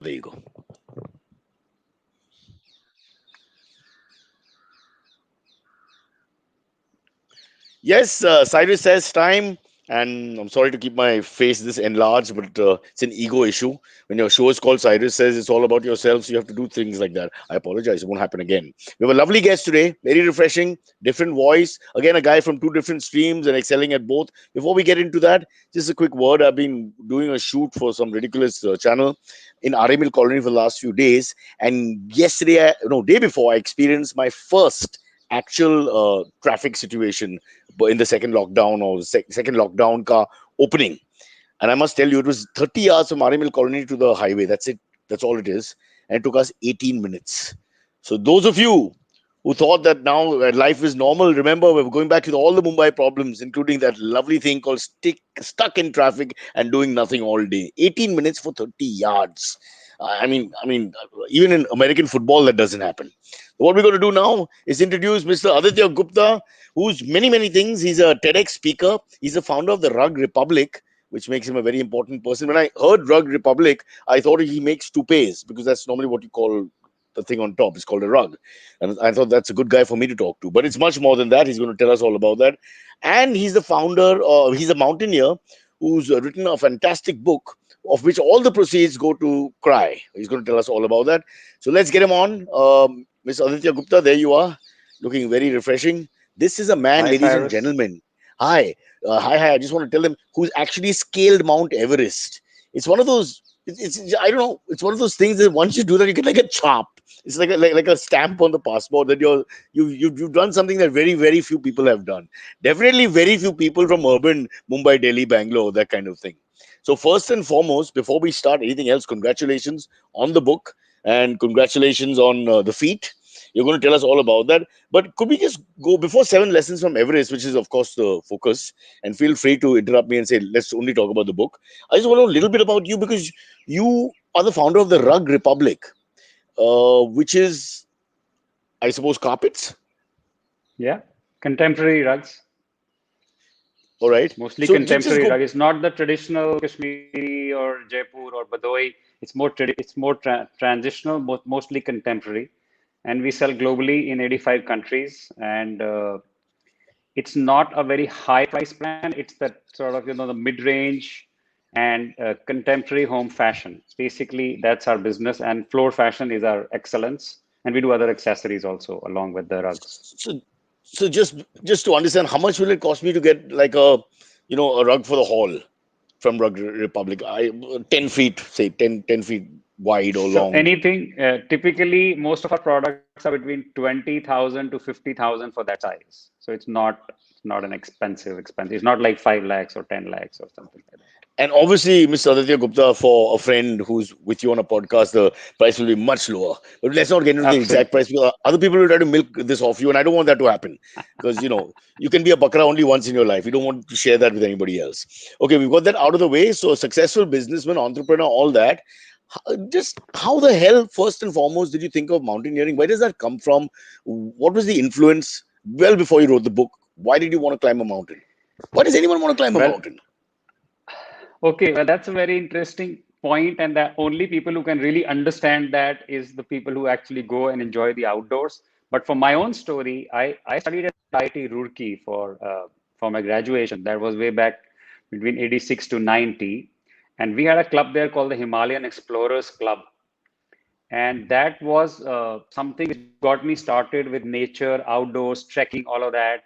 There you go. Yes, Cyrus says time, and I'm sorry to keep my face this enlarged, but it's an ego issue. When your show is called Cyrus Says, it's all about yourself, so you have to do things like that. I apologize, it won't happen again. We have a lovely guest today, very refreshing, different voice. Again, a guy from two different streams and excelling at both. Before we get into that, just a quick word. I've been doing a shoot for some ridiculous channel in RML Colony for the last few days, and yesterday, no, day before, I experienced my first actual traffic situation in the second lockdown or second lockdown car opening. And I must tell you, it was 30 yards from RML Colony to the highway. That's it. That's all it is. And it took us 18 minutes. So those of you who thought that now life is normal, remember we're going back to all the Mumbai problems, including that lovely thing called stuck in traffic and doing nothing all day. 18 minutes for 30 yards. Even in American football, that doesn't happen. What we're going to do now is introduce Mr. Aditya Gupta, who's many, many things. He's a TEDx speaker. He's the founder of the Rug Republic, which makes him a very important person. When I heard Rug Republic, I thought he makes toupees because that's normally what you call the thing on top. It's called a rug. And I thought that's a good guy for me to talk to. But it's much more than that. He's going to tell us all about that. And he's the founder, he's a mountaineer who's written a fantastic book of which all the proceeds go to Cry. He's going to tell us all about that. So let's get him on. Miss Aditya Gupta, there you are, looking very refreshing. This is a man, Hi, ladies and Cyrus. gentlemen. Hi, hi. I just want to tell them who's actually scaled Mount Everest. It's one of those. I don't know. It's one of those things that once you do that, you get like a chop. It's like a stamp on the passport that you've done something that very very few people have done. Definitely very few people from urban Mumbai, Delhi, Bangalore, that kind of thing. So first and foremost, before we start anything else, congratulations on the book and congratulations on the feat. You're going to tell us all about that. But could we just go before seven lessons from Everest, which is of course the focus, and feel free to interrupt me and say let's only talk about the book. I just want to know a little bit about you because you are the founder of the Rug Republic, which is, I suppose, carpets. Yeah, contemporary rugs, All right. mostly So just contemporary go. rug. It's not the traditional Kashmiri or Jaipur or Badoi. It's more transitional, mostly contemporary, and we sell globally in 85 countries. And it's not a very high price plan. It's that sort of the mid-range and contemporary home fashion. Basically, that's our business, and floor fashion is our excellence. And we do other accessories also along with the rugs. So so just to understand, how much will it cost me to get like a rug for the hall from Rug Republic? 10 feet, say 10 feet wide or So long. anything, typically most of our products are between 20,000 to 50,000 for that size. So it's not an expensive expense. It's not like 5 lakhs or 10 lakhs or something like that. And obviously, Mr. Aditya Gupta, for a friend who's with you on a podcast, the price will be much lower. But let's not get into the exact Absolutely. price because other people will try to milk this off you, and I don't want that to happen because you can be a bakra only once in your life. You don't want to share that with anybody else. Okay, we've got that out of the way. So, successful businessman, entrepreneur, all that. Just how the hell, first and foremost, did you think of mountaineering? Where does that come from? What was the influence? Well, before you wrote the book, why did you want to climb a mountain? Why does anyone want to climb a Well, mountain? okay, well, that's a very interesting point, and the only people who can really understand that is the people who actually go and enjoy the outdoors. But for my own story, I studied at IIT Roorkee for my graduation. That was way back between 86 to 90. And we had a club there called the Himalayan Explorers Club. And that was something which got me started with nature, outdoors, trekking, all of that.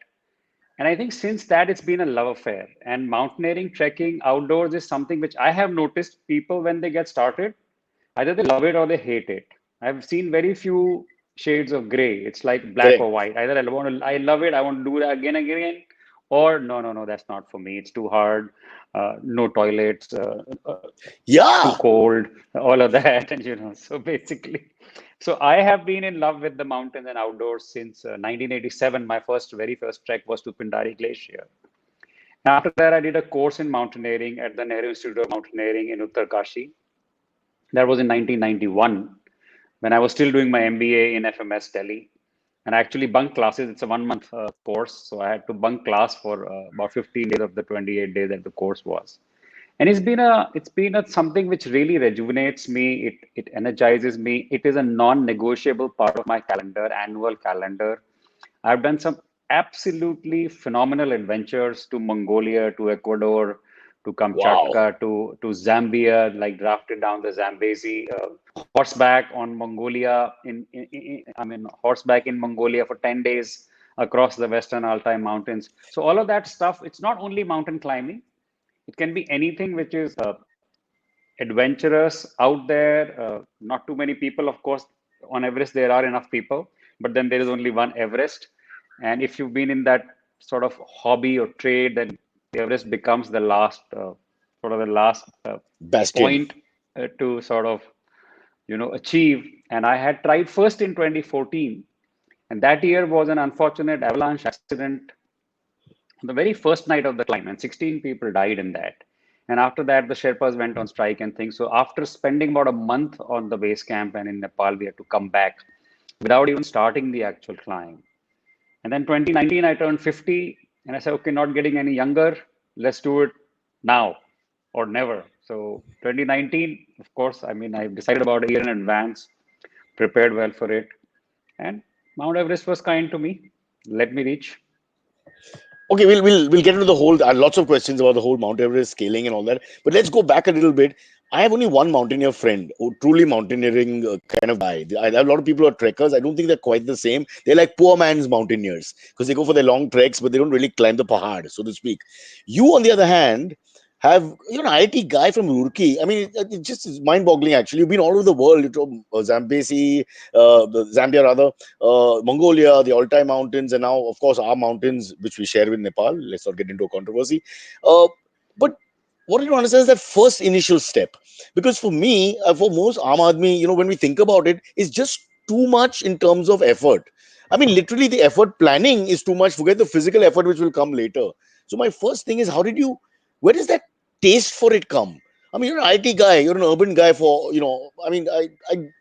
And I think since that, it's been a love affair. And mountaineering, trekking, outdoors is something which I have noticed people when they get started, either they love it or they hate it. I've seen very few shades of gray. It's like black or Correct. white. Either I love it, I want to do that again and again, or no, no, no, that's not for me. It's too hard. No toilets, too Yeah. cold, all of that, and So basically, so I have been in love with the mountains and outdoors since 1987. My very first trek was to Pindari Glacier. And after that, I did a course in mountaineering at the Nehru Institute of Mountaineering in Uttarkashi. That was in 1991 when I was still doing my MBA in FMS Delhi. And I actually bunked classes. It's a 1 month course. So I had to bunk class for about 15 days of the 28 days that the course was. And it's been a something which really rejuvenates me. It energizes me. It is a non-negotiable part of my calendar, annual calendar. I've done some absolutely phenomenal adventures to Mongolia, to Ecuador, to Wow. Kamchatka, to Zambia, like drafted down the Zambezi, horseback on Mongolia I mean horseback in Mongolia for 10 days across the Western Altai Mountains. So all of that stuff, it's not only mountain climbing, it can be anything which is adventurous out there. Not too many people, of course. On Everest, there are enough people, but then there is only one Everest. And if you've been in that sort of hobby or trade, then Everest becomes the last, sort of the last Bastion. point to sort of, achieve. And I had tried first in 2014, and that year was an unfortunate avalanche accident on the very first night of the climb, and 16 people died in that. And after that, the Sherpas went on strike and things. So after spending about a month on the base camp and in Nepal, we had to come back without even starting the actual climb. And then 2019, I turned 50, and I said, okay, not getting any younger. Let's do it now or never. So 2019, of course, I mean, I decided about a year in advance, prepared well for it, and Mount Everest was kind to me. Let me reach. Okay, we'll get into the whole. Lots of questions about the whole Mount Everest scaling and all that. But let's go back a little bit. I have only one mountaineer friend, who truly mountaineering kind of guy. I have a lot of people who are trekkers. I don't think they're quite the same. They're like poor man's mountaineers because they go for their long treks, but they don't really climb the pahad, so to speak. You, on the other hand, have you're an IIT guy from Roorkee. I mean, it just is mind-boggling. Actually, you've been all over the world. You know, Zambesi, the Zambia rather, Mongolia, the Altai Mountains, and now, of course, our mountains, which we share with Nepal. Let's not get into a controversy. Uh, but what I don't understand is that first initial step. Because for me, for most Aam Aadmi, when we think about it, it's just too much in terms of effort. I mean, literally, the effort planning is too much. Forget the physical effort, which will come later. So, my first thing is, where does that taste for it come? I mean, you're an IT guy, you're an urban guy I mean,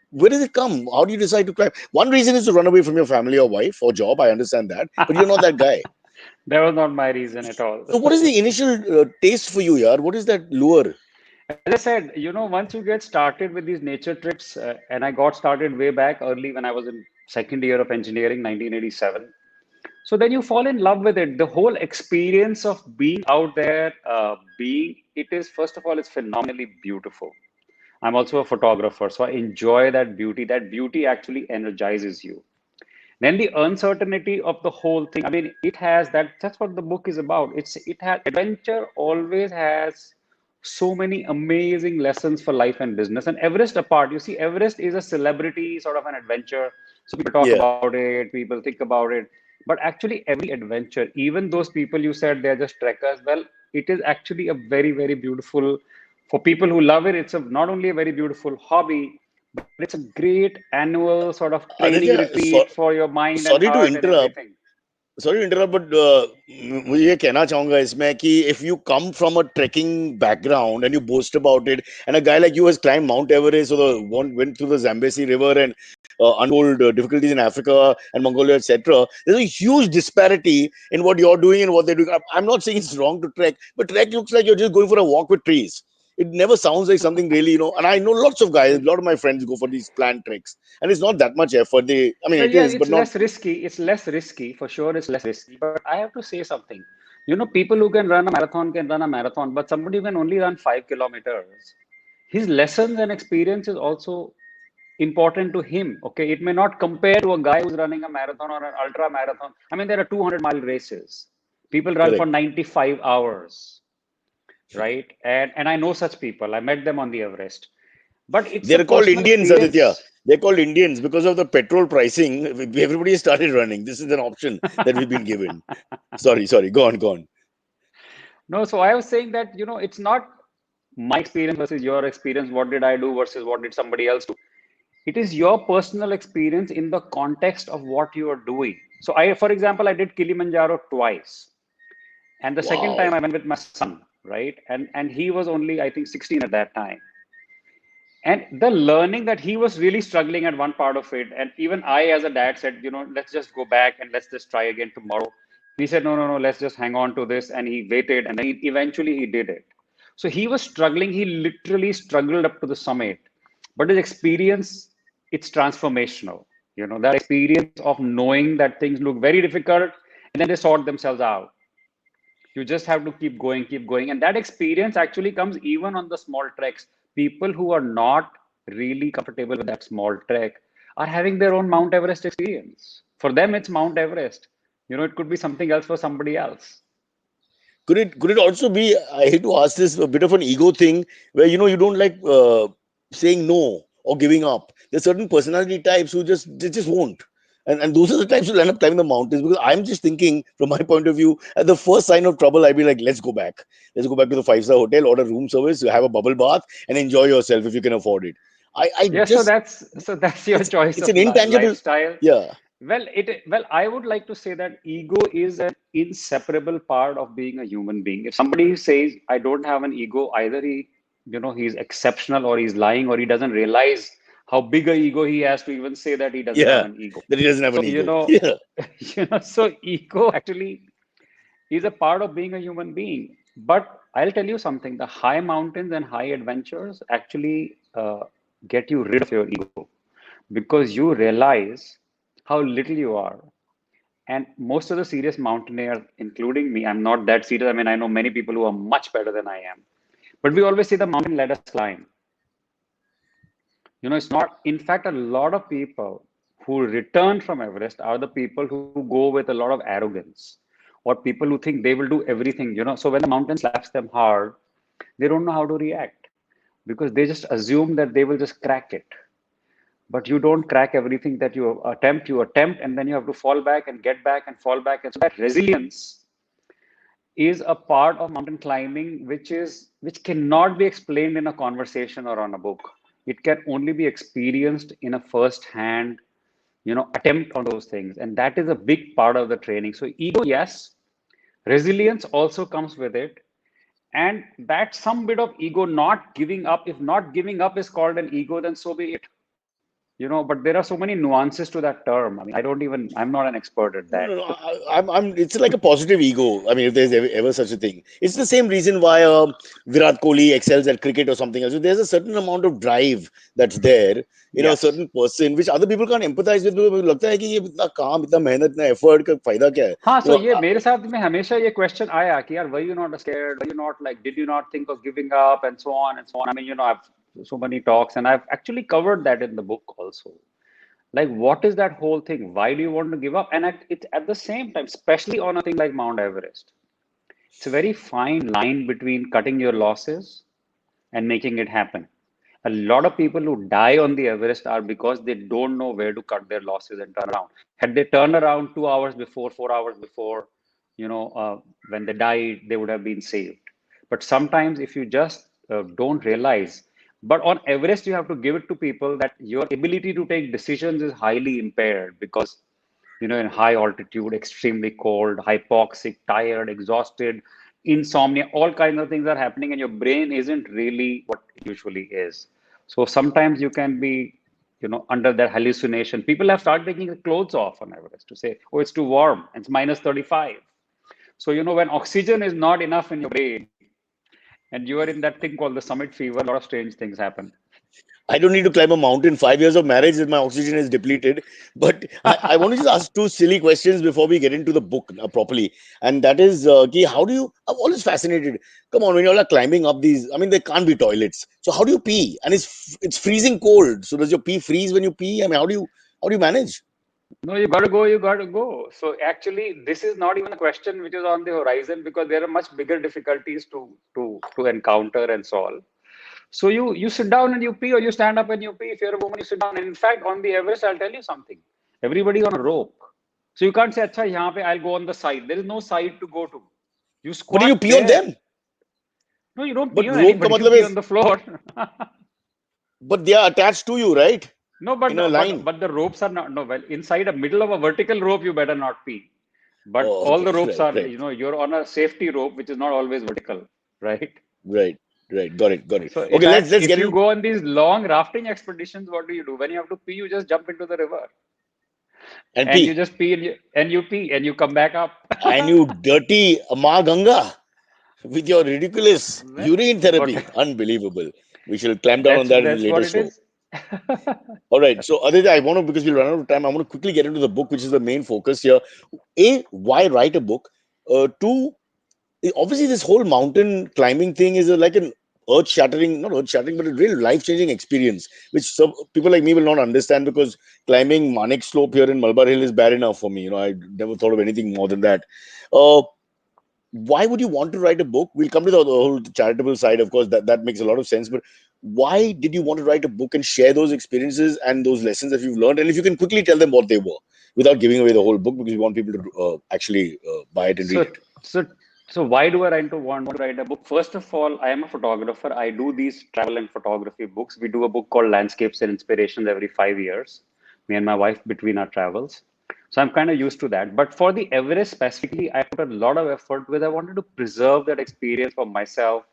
where does it come? How do you decide to climb? One reason is to run away from your family or wife or job. I understand that, but you're not that guy. That was not my reason at all. So, what is the initial taste for you, yaar? What is that lure? As I said, once you get started with these nature trips, and I got started way back early when I was in second year of engineering, 1987. So then you fall in love with it. The whole experience of being out there, it is, first of all, it's phenomenally beautiful. I'm also a photographer, so I enjoy that beauty. That beauty actually energizes you. Then the uncertainty of the whole thing. I mean, that's what the book is about. It has adventure always has so many amazing lessons for life and business. And Everest apart, you see, Everest is a celebrity sort of an adventure. So people talk Yeah. about it, people think about it. But actually, every adventure, even those people you said they're just trekkers, well, it is actually a very, very beautiful, for people who love it, it's not only a very beautiful hobby, but it's a great annual sort of training Aditya, retreat for your mind and sorry to heart and interrupt. everything. Sorry to interrupt but मुझे ये कहना चाहूंगा इसमें कि if you come from a trekking background and you boast about it, and a guy like you has climbed Mount Everest or went through the Zambezi River and untold difficulties in Africa and Mongolia, etc., there's a huge disparity in what you're doing and what they're doing. I'm not saying it's wrong to trek, but trek looks like you're just going for a walk with trees. It never sounds like something really, and I know lots of guys, a lot of my friends go for these planned treks, and it's not that much effort. I mean, Well, it yeah, is, it's but not less risky. It's less risky for sure. It's less risky. But I have to say something. People who can run a marathon can run a marathon, but somebody who can only run 5 kilometers, his lessons and experience is also important to him. Okay, it may not compare to a guy who's running a marathon or an ultra marathon. I mean, there are 200-mile races. People run for correct. 95 hours, right? And I know such people. I met them on the Everest. But it's a They're called personal Indians, Aditya. experience. They're called Indians because of the petrol pricing. Everybody started running. This is an option that we've been given. Sorry. Go on, go on. No, so I was saying that, it's not my experience versus your experience. What did I do versus what did somebody else do? It is your personal experience in the context of what you are doing. So for example, I did Kilimanjaro twice. And the second time Wow. I went with my son, right? And he was only, I think, 16 at that time. And the learning that he was really struggling at one part of it. And even I, as a dad, said, let's just go back and let's just try again tomorrow. He said, no, let's just hang on to this. And he waited. And then eventually he did it. So he was struggling. He literally struggled up to the summit. But his experience, it's transformational. That experience of knowing that things look very difficult and then they sort themselves out. You just have to keep going, keep going. And that experience actually comes even on the small treks. People who are not really comfortable with that small trek are having their own Mount Everest experience. For them, it's Mount Everest. It could be something else for somebody else. Could it also be, I hate to ask this, a bit of an ego thing where you don't like saying no or giving up? There's certain personality types who just won't. And those are the types who end up climbing the mountains, because I'm just thinking from my point of view, at the first sign of trouble, I'd be like, let's go back. Let's go back to the five-star hotel, order room service, have a bubble bath, and enjoy yourself if you can afford it. I Yeah, so just that's your choice it's of an intangible. lifestyle. Yeah. Well, I would like to say that ego is an inseparable part of being a human being. If somebody says, I don't have an ego, either he's exceptional, or he's lying, or he doesn't realize how big a ego he has to even say that he doesn't have Yeah. an ego. That he doesn't have So, an ego. Yeah. so ego actually is a part of being a human being. But I'll tell you something, the high mountains and high adventures actually get you rid of your ego, because you realize how little you are. And most of the serious mountaineers, including me, I'm not that serious. I mean, I know many people who are much better than I am. But we always say the mountain let us climb. It's not, in fact, a lot of people who return from Everest are the people who go with a lot of arrogance, or people who think they will do everything. So when the mountain slaps them hard, they don't know how to react, because they just assume that they will just crack it. But you don't crack everything that you attempt, and then you have to fall back and get back and fall back. And so that resilience is a part of mountain climbing, which cannot be explained in a conversation or on a book. It can only be experienced in a first hand attempt on those things, and that is a big part of the training. So ego, yes, resilience also comes with it. And that some bit of ego, not giving up, if not giving up is called an ego, then so be it. But there are so many nuances to that term. I mean, I'm not an expert at No, that. no, no. So, It's like a positive ego. I mean, if there's ever such a thing, it's the same reason why Virat Kohli excels at cricket or something else. So there's a certain amount of drive that's there in a yes. certain person, which other people can't empathize with. मुझे लगता है कि ये इतना काम, इतना मेहनत, इतना effort का फायदा क्या है? हाँ, You so know, ये मेरे साथ में हमेशा ये क्वेश्चन आया कि यार, were you not scared? Were you not like, did you not think of giving up, and so on and so on? I mean, I've so many talks, and I've actually covered that in the book also. Like, what is that whole thing? Why do you want to give up? And it's at the same time, especially on a thing like Mount Everest, it's a very fine line between cutting your losses and making it happen. A lot of people who die on the Everest are because they don't know where to cut their losses and turn around. Had they turned around 2 hours before, 4 hours before, when they died, they would have been saved. But sometimes, if you just don't realize, but on Everest, you have to give it to people that your ability to take decisions is highly impaired, because in high altitude, extremely cold, hypoxic, tired, exhausted, insomnia, all kinds of things are happening, and your brain isn't really what it usually is. So sometimes you can be, under that hallucination. People have started taking the clothes off on Everest to say, oh, it's too warm, it's minus 35. So, when oxygen is not enough in your brain and you are in that thing called the summit fever, a lot of strange things happen. I don't need to climb a mountain. 5 years of marriage, my oxygen is depleted. But I want to just ask two silly questions before we get into the book properly. And that is, ki, how do you? I'm always fascinated. Come on, when you're like climbing up these, I mean, there can't be toilets. So how do you pee? And it's freezing cold. So does your pee freeze when you pee? I mean, how do you manage? No, you got to go, you got to go. So actually, this is not even a question which is on the horizon, because there are much bigger difficulties to encounter and solve. So you sit down and you pee, or you stand up and you pee. If you're a woman, you sit down. And in fact, on the Everest, I'll tell you something. Everybody's on a rope. So you can't say, "Acha, yahan pe I'll go on the side." There is no side to go to. You But do you squat pee on there. them? No, you don't pee But on rope ka anybody. You matlab pee on is, the floor. but they are attached to you, right? No, In a line. but the ropes are not, no, well, inside a middle of a vertical rope, you better not pee. But Oh, all okay. the ropes Right, are, right, you're on a safety rope, which is not always vertical, right? right, right. Got it, got it. So Okay, let's if get you in go on these long rafting expeditions, what do you do? When you have to pee, you just jump into the river and and you pee. just pee, and you pee and you come back up. And you dirty Ma Ganga. with your ridiculous Well, urine but therapy. Unbelievable. We shall clamp down on that in a that's later what it show. is. All right. So, Aditya, I want to, because we'll run out of time, I want to quickly get into the book, which is the main focus here. A, why write a book? Two, obviously, this whole mountain climbing thing is like an earth shattering, not earth shattering, but a real life changing experience, which some people like me will not understand because climbing Manik Slope here in Malabar Hill is bad enough for me. I never thought of anything more than that. Uh, why would you want to write a book? We'll come to the whole charitable side, of course, that makes a lot of sense. But why did you want to write a book and share those experiences and those lessons that you've learned? And if you can quickly tell them what they were without giving away the whole book, because we want people to actually buy it and read So, it. so, so why do I want to write a book? First of all, I am a photographer. I do these travel and photography books. We do a book called Landscapes and Inspirations every 5 years, me and my wife between our travels. So I'm kind of used to that. But for the Everest specifically, I put a lot of effort because I wanted to preserve that experience for myself,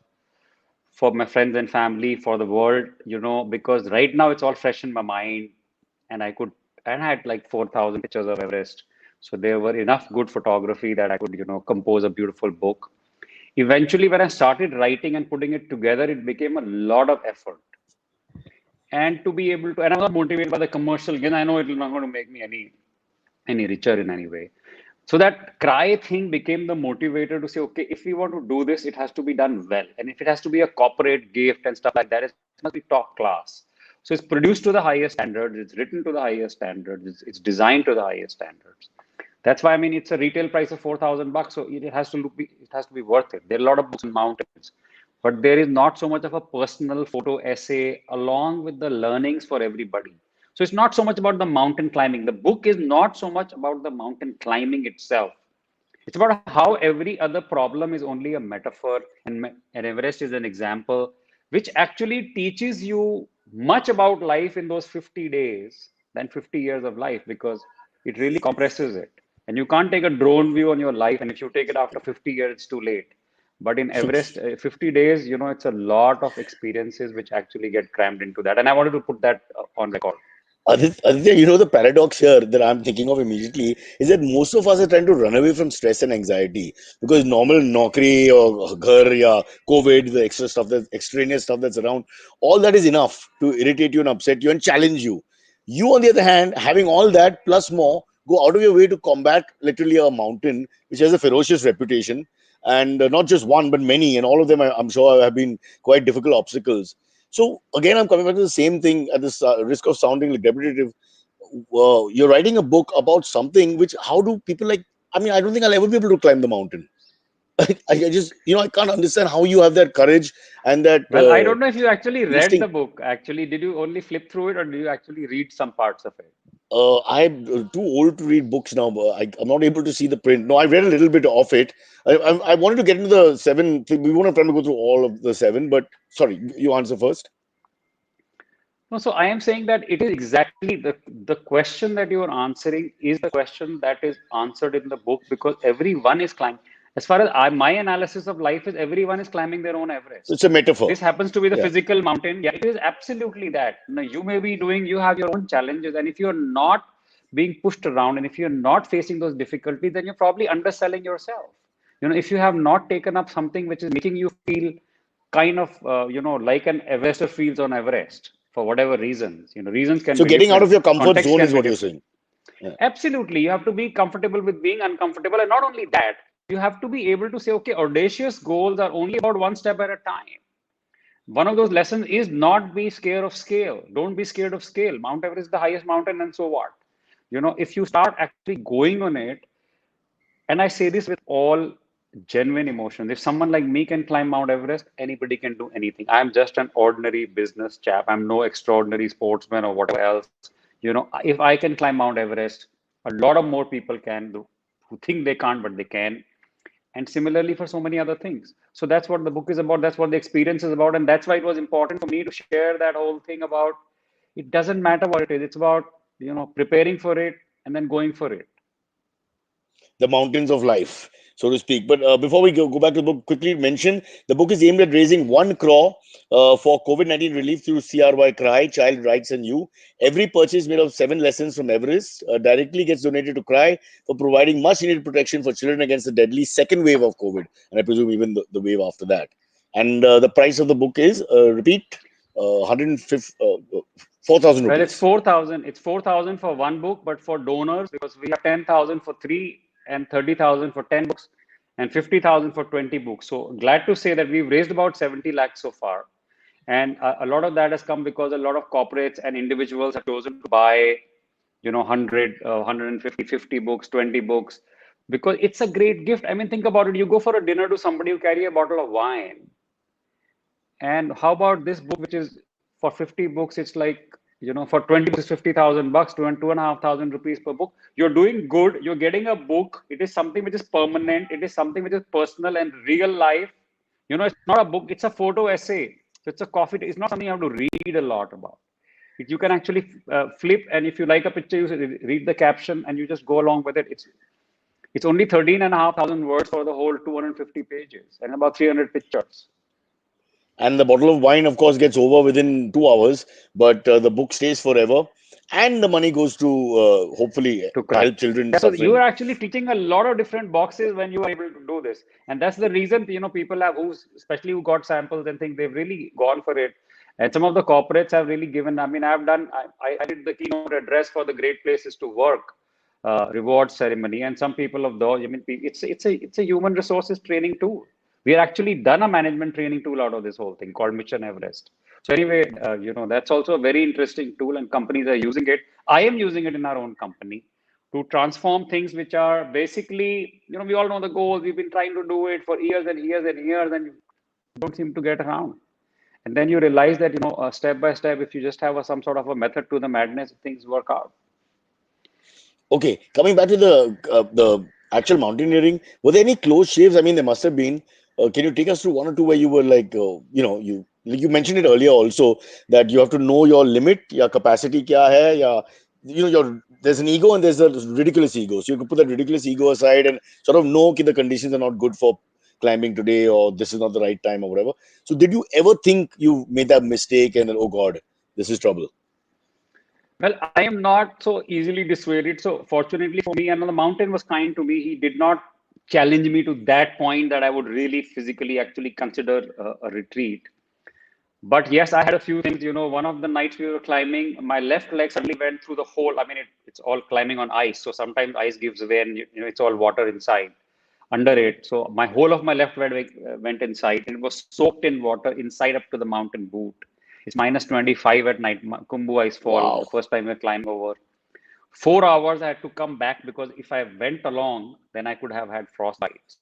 for my friends and family, for the world, because right now it's all fresh in my mind. And and I had like 4,000 pictures of Everest. So there were enough good photography that I could, compose a beautiful book. Eventually, when I started writing and putting it together, it became a lot of effort. And to be able to, and I'm not motivated by the commercial gain. I know it's not going to make me any richer in any way. So that cry thing became the motivator to say, okay, if we want to do this, it has to be done well. And if it has to be a corporate gift and stuff like that, it must be top class. So it's produced to the highest standards, it's written to the highest standards, it's designed to the highest standards. That's why I mean it's a retail price of $4,000, so it has to be worth it. There are a lot of books on mountains, but there is not so much of a personal photo essay along with the learnings for everybody. So it's not so much about the mountain climbing. The book is not so much about the mountain climbing itself. It's about how every other problem is only a metaphor, and Everest is an example, which actually teaches you much about life in those 50 days than 50 years of life because it really compresses it. And you can't take a drone view on your life, and if you take it after 50 years, it's too late. But in Everest, 50 days, it's a lot of experiences which actually get crammed into that. And I wanted to put that on record. Aditya, the paradox here that I'm thinking of immediately is that most of us are trying to run away from stress and anxiety because normal naukri or ghar, yeah, COVID, the extra stuff, the extraneous stuff that's around, all that is enough to irritate you and upset you and challenge you. You, on the other hand, having all that plus more, go out of your way to combat literally a mountain which has a ferocious reputation, and not just one but many, and all of them I'm sure have been quite difficult obstacles. So again, I'm coming back to the same thing at this risk of sounding like repetitive. You're writing a book about something which, how do people like? I mean, I don't think I'll ever be able to climb the mountain. I just, I can't understand how you have that courage and that Well, I don't know if you actually read the instinct. book. Actually, did you only flip through it or did you actually read some parts of it? I'm too old to read books now. But I'm not able to see the print. No, I read a little bit of it. I wanted to get into the seven. We won't have time to go through all of the seven, but sorry, you answer first. No, so I am saying that it is exactly the question that you are answering is the question that is answered in the book because everyone is climbing. As far as my analysis of life is, everyone is climbing their own It's Everest. a metaphor. This happens to be the Yeah. physical mountain. Yeah, it is absolutely that. Now, you may be doing, you have your own challenges, and if you're not being pushed around and if you're not facing those difficulties, then you're probably underselling yourself. If you have not taken up something which is making you feel kind of like an Everester feels on Everest for whatever reasons. Reasons can So be getting out different, of your comfort context zone can is be what you're different. saying. Yeah. Absolutely, you have to be comfortable with being uncomfortable, and not only that, you have to be able to say, okay, audacious goals are only about one step at a time. One of those lessons is not be scared of scale. Don't be scared of scale. Mount Everest is the highest mountain, and so what? If you start actually going on it, and I say this with all genuine emotion. If someone like me can climb Mount Everest, anybody can do anything. I'm just an ordinary business chap. I'm no extraordinary sportsman or whatever else. If I can climb Mount Everest, a lot of more people can do who think they can't, but they can. And similarly for so many other things. So that's what the book is about. That's what the experience is about. And that's why it was important for me to share that whole thing about it doesn't matter what it is. It's about, preparing for it and then going for it. The mountains of life. so to speak. But before we go back to the book, quickly mention the book is aimed at raising 1 crore for COVID-19 relief through CRY Cry, Child Rights and You. Every purchase made of 7 lessons from Everest directly gets donated to Cry for providing much needed protection for children against the deadly second wave of COVID, and I presume even the wave after that. And the price of the book is, repeat, 105, 4,000 Well, it's rupees. 4,000. It's 4,000 for one book, but for donors, because we have 10,000 for three and 30,000 for 10 books and 50,000 for 20 books. So glad to say that we've raised about 70 lakhs so far. And a lot of that has come because a lot of corporates and individuals have chosen to buy, 100, 150, 50 books, 20 books, because it's a great gift. I mean, think about it. You go for a dinner to somebody, you carry a bottle of wine. And how about this book, which is for 50 books, it's like, for 20 books, 50,000 bucks, 2,500 rupees per book. You're doing good. You're getting a book. It is something which is permanent. It is something which is personal and real life. It's not a book, it's a photo essay. So it's a coffee, it's not something you have to read a lot about. You can actually flip, and if you like a picture, you read the caption and you just go along with it. It's only 13,500 words for the whole 250 pages and about 300 pictures. And the bottle of wine, of course, gets over within 2 hours, but the book stays forever, and the money goes to hopefully To cry. help children Yeah, so you suffering. are actually ticking a lot of different boxes when you are able to do this, and that's the reason people have especially who got samples and think they've really gone for it. And some of the corporates have really given. I mean, I did the keynote address for the Great Places to Work reward ceremony, and some people of those. I mean, it's a human resources training tool. We have actually done a management training tool out of this whole thing called Mission Everest. So anyway, that's also a very interesting tool, and companies are using it. I am using it in our own company to transform things which are basically, we all know the goals. We've been trying to do it for years and years and years, and you don't seem to get around. And then you realize that, step by step, if you just have some sort of a method to the madness, things work out. Okay, coming back to the actual mountaineering, were there any close shaves? I mean, there must have been. Can you take us through one or two where you were like, you like you mentioned it earlier also that you have to know your limit, your capacity kya hai, your there's an ego and there's a ridiculous ego. So you could put that ridiculous ego aside and sort of know that the conditions are not good for climbing today, or this is not the right time, or whatever. So did you ever think you made that mistake and then, oh God, this is trouble? Well, I am not so easily dissuaded. So fortunately for me, and the mountain was kind to me. He did not challenge me to that point that I would really physically actually consider a retreat. But yes, I had a few things. One of the nights we were climbing, my left leg suddenly went through the hole. I mean, it's all climbing on ice. So sometimes ice gives way and, it's all water inside, under it. So my whole of my left leg went inside. It was soaked in water inside up to the mountain boot. It's minus 25 at night, Kumbu ice fall, the Wow. first time we climbed over. 4 hours I had to come back because if I went along, then I could have had frostbites.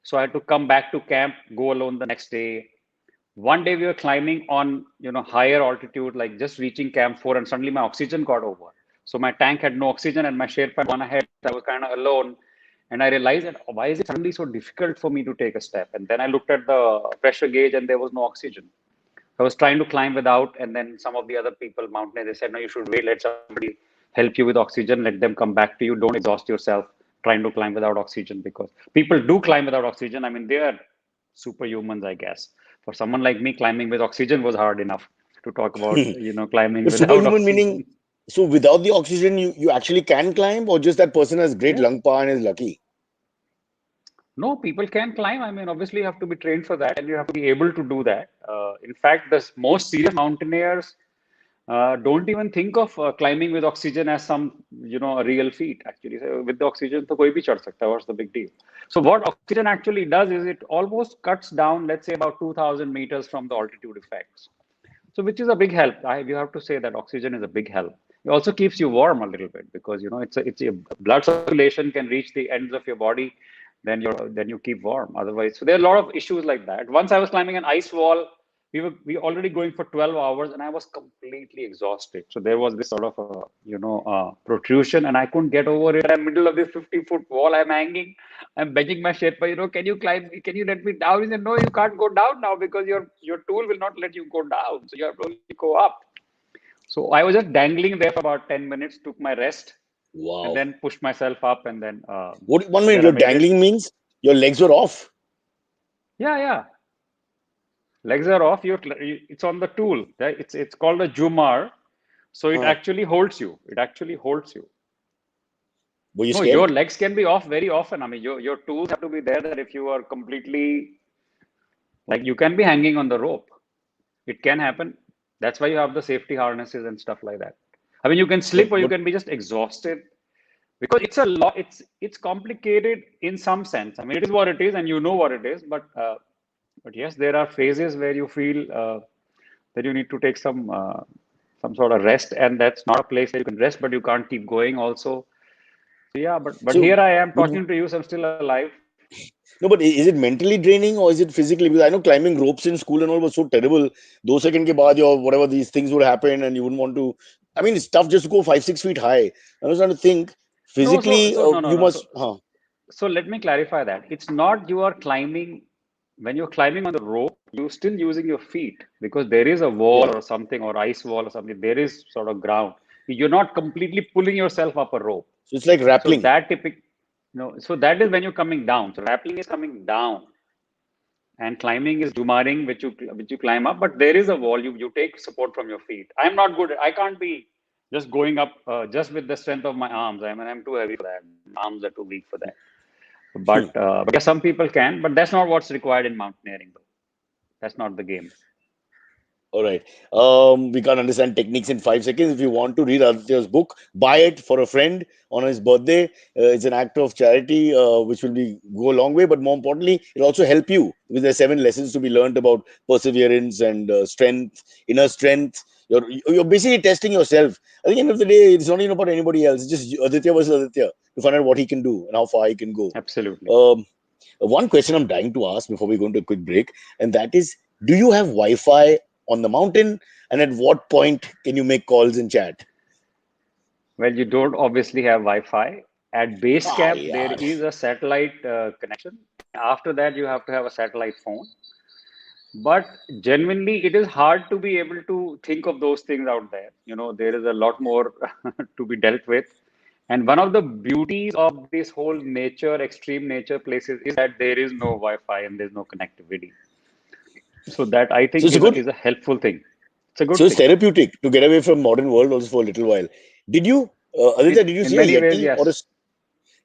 So I had to come back to camp, go alone the next day. One day we were climbing on, higher altitude, like just reaching camp 4, and suddenly my oxygen got over. So my tank had no oxygen, and my Sherpa had gone ahead. I was kind of alone, and I realized that why is it suddenly so difficult for me to take a step? And then I looked at the pressure gauge, and there was no oxygen. I was trying to climb without, and then some of the other people, mountaineers, they said, no, you should wait, let somebody help you with oxygen, let them come back to you. Don't exhaust yourself trying to climb without oxygen, because people do climb without oxygen. I mean, they are superhumans, I guess. For someone like me, climbing with oxygen was hard enough to talk about, climbing But without superhuman meaning, oxygen. so without the oxygen, you actually can climb, or just that person has great Yes. lung power and is lucky? No, people can climb. I mean, obviously, you have to be trained for that and you have to be able to do that. In fact, the most serious mountaineers don't even think of climbing with oxygen as some, a real feat, actually. So with the oxygen, तो कोई भी चढ़ सकता है. What's the big deal? So what oxygen actually does is it almost cuts down, let's say, about 2,000 meters from the altitude effects. So which is a big help. You have to say that oxygen is a big help. It also keeps you warm a little bit because it's a blood circulation can reach the ends of your body, then you keep warm. Otherwise, so there are a lot of issues like that. Once I was climbing an ice wall, we already going for 12 hours and I was completely exhausted. So there was this sort of a protrusion and I couldn't get over it. I'm in the middle of this 50-foot wall. I'm hanging. I'm begging my Sherpa, can you climb? Can you let me down? He said, no, you can't go down now because your tool will not let you go down. So you have to only go up. So I was just dangling there for about 10 minutes, took my rest, and Wow. then pushed myself up. And then What 1 minute? then I Your made it. dangling means? Your legs were off. Yeah, yeah. Legs are off. It's on the tool. Right? It's called a Jumar. So it Huh. actually holds you. It actually holds you. Were you No, your scared? legs can be off very often. I mean, your tools have to be there that if you are completely like you can be hanging on the rope. It can happen. That's why you have the safety harnesses and stuff like that. I mean, you can slip or you But can be just exhausted because it's a lot. It's complicated in some sense. I mean, it is what it is, and you know what it is. But yes, there are phases where you feel that you need to take some sort of rest, and that's not a place where you can rest, but you can't keep going also. So yeah, but so here I am when talking to you, so I'm still alive. no, but is it mentally draining or is it physically? Because I know climbing ropes in school and all was so terrible. 2 seconds ke baad or whatever these things would happen and you wouldn't want to. I mean, it's tough just to go 5, 6 feet high. I was trying to think No, so physically, so no no you no. must. So so let me clarify that. It's not you are climbing when you're climbing on the rope, you're still using your feet because there is a wall Yeah. or something or ice wall or something. There is sort of ground. You're not completely pulling yourself up a rope. So it's like So rappelling. that typic, no, so that is when you're coming down. So rappelling is coming down, and climbing is jumaring, which you climb up. But there is a wall. You take support from your feet. I'm not good. I can't be just going up just with the strength of my arms. I mean, I'm too heavy for that. My arms are too weak for that. But yeah, some people can. But that's not what's required in mountaineering, though. That's not the game. All right. We can't understand techniques in 5 seconds. If you want to read Aditya's book, buy it for a friend on his birthday. It's an act of charity, which will be go a long way. But more importantly, it'll also help you because there's 7 lessons to be learned about perseverance and strength, inner strength. You're basically testing yourself. At the end of the day, it's not even about anybody else. It's just Aditya versus Aditya to find out what he can do and how far he can go. Absolutely. Um, one question I'm dying to ask before we go into a quick break, and that is, do you have Wi-Fi on the mountain? And at what point can you make calls and chat? Well, you don't obviously have Wi-Fi. At base Ah, camp, there yaar. is a satellite connection. After that, you have to have a satellite phone. But genuinely, it is hard to be able to think of those things out there. There is a lot more to be dealt with. And one of the beauties of this whole nature, extreme nature places is that there is no Wi-Fi and there's no connectivity. So that I So think it's a is a, good. is a helpful thing. It's a So good it's thing. therapeutic to get away from modern world also for a little while. Did you, Aditya? Did you In see a many ways, yeti or a? yes.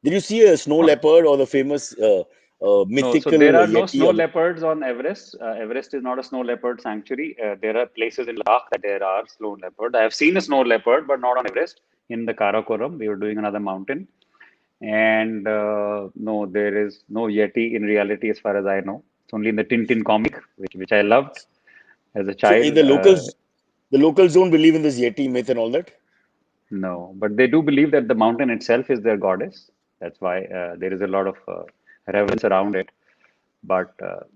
Did you see a snow No, leopard or the famous no. So mythical there are no yeti? snow leopards on Everest. Everest is not a snow leopard sanctuary. There are places in Ladakh that there are snow leopard. I have seen a snow leopard, but not on Everest. In the Karakoram, we were doing another mountain, and no, there is no yeti in reality, as far as I know. It's only in the Tintin comic, which I loved as a So child. the locals don't believe in this yeti myth and all that. No, but they do believe that the mountain itself is their goddess. That's why there is a lot of reverence around it. But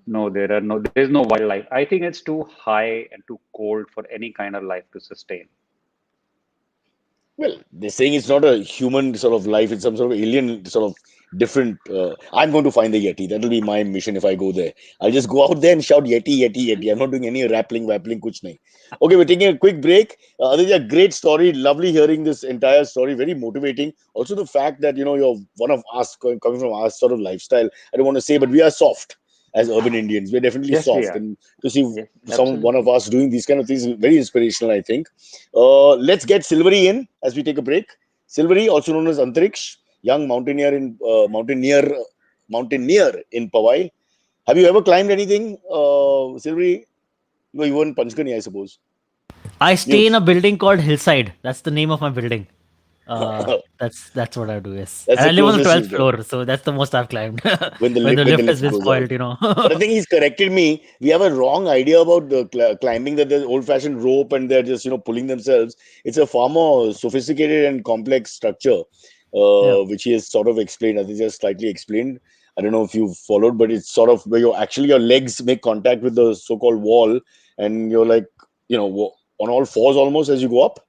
no, there is no wildlife. I think it's too high and too cold for any kind of life to sustain. Well, they're saying it's not a human sort of life, it's some sort of alien sort of different. I'm going to find the Yeti. That'll be my mission if I go there. I'll just go out there and shout Yeti, Yeti, Yeti. I'm not doing any rappling, wappling, kuch nahi. Okay, we're taking a quick break. Aditya, great story. Lovely hearing this entire story. Very motivating. Also, the fact that, you're one of us, coming from our sort of lifestyle. I don't want to say, but we are soft as urban Indians. We're definitely Yes, we soft. are. And to see Yes, one of absolutely. us doing these kind of things is very inspirational, I think. Let's get Silvery in as we take a break. Silvery, also known as Antariksh, young mountaineer in Powai. Have you ever climbed anything, Silvery? No, you weren't Panchgani, I suppose. I You stay in a building called Hillside. That's the name of my building. That's what I do. Yes, that's and I the live on the closest 12th you've got floor, so that's the most I've climbed. when When the when the lift has lift been goes out. spoiled. But I think he's corrected me. We have a wrong idea about the climbing, that there's old-fashioned rope and they're just pulling themselves. It's a far more sophisticated and complex structure, Yeah. which he has sort of explained. I think just slightly explained. I don't know if you've followed, but it's sort of where your legs make contact with the so-called wall, and you're like on all fours almost as you go up.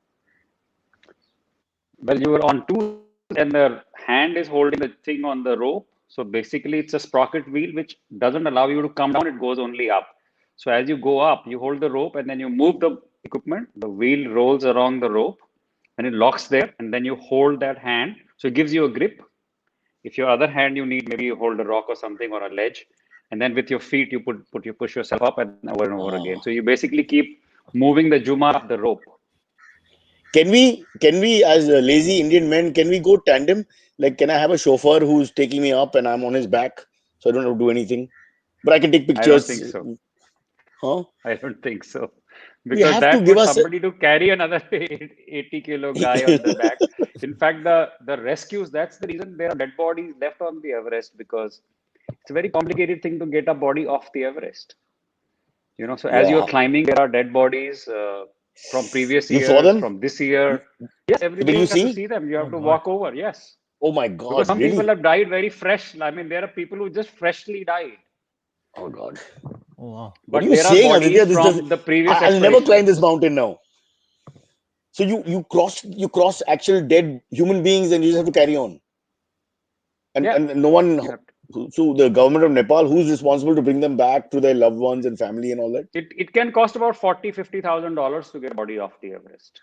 Well, you are on two things, and the hand is holding the thing on the rope. So basically, it's a sprocket wheel which doesn't allow you to come down, it goes only up. So as you go up, you hold the rope and then you move the equipment, the wheel rolls along the rope and it locks there, and then you hold that hand. So it gives you a grip, If your other hand you need, maybe you hold a rock or something or a ledge, and then with your feet you you push yourself up and over again. Ah. So you basically keep moving the jumar up the rope. Can we as a lazy Indian men, can we go tandem? Like, can I have a chauffeur who's taking me up and I'm on his back, so I don't have to do anything, but I can take I don't pictures? think so. Huh? I don't think so. We Because have to that give would us. somebody to carry another 80-kilo guy on the back. In fact, the rescues, that's the reason there are dead bodies left on the Everest, because it's a very complicated thing to get a body off the Everest. So as you're Yeah. climbing, there are dead bodies from previous You saw years, them? from this year. Yes, every Did day you you have to see? see them. You Oh have to God. walk over. Yes. Oh my Because God, some people really? have died very fresh. I mean, there are people who just freshly died. Oh God. Oh wow. What are But you there are saying, Aditya? bodies This does. from the previous I'll never climb this expeditions. mountain now. So you cross actual dead human beings and you just have to carry on. And Yeah, and no one. you have to. So the government of Nepal, who's responsible to bring them back to their loved ones and family and all that? It can cost about $40,000-$50,000 to get a body off the Everest.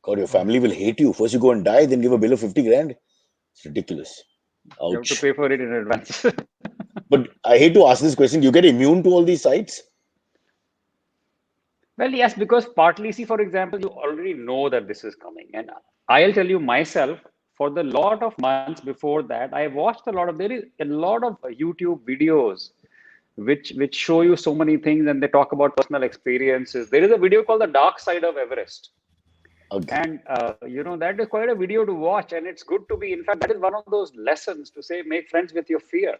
God, your Wow. family will hate you. First you go and die, then give a bill of 50 grand. It's ridiculous. You have to Ouch. pay for it in advance. But I hate to ask this question. Do you get immune to all these sights? Well, yes, because partly, see, for example, you already know that this is coming. And I'll tell you myself, for the lot of months before that, I watched a lot of, there is a lot of YouTube videos which show you so many things, and they talk about personal experiences. There is a video called The Dark Side of Everest. Okay. And that is quite a video to watch, and it's good to be. In fact, that is one of those lessons to say, make friends with your fear.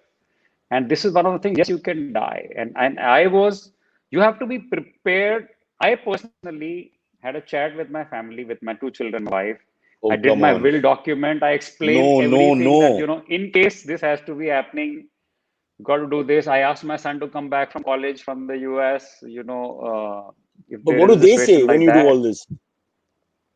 And this is one of the things. Yes, you can die, and I was. You have to be prepared. I personally had a chat with my family, with my two children, wife. I Oh, did come my on. will document. I explained No, no, everything that no. in case this has to be happening, you got to do this. I asked my son to come back from college from the US. If But there what is do a they situation say when like you do that. all this?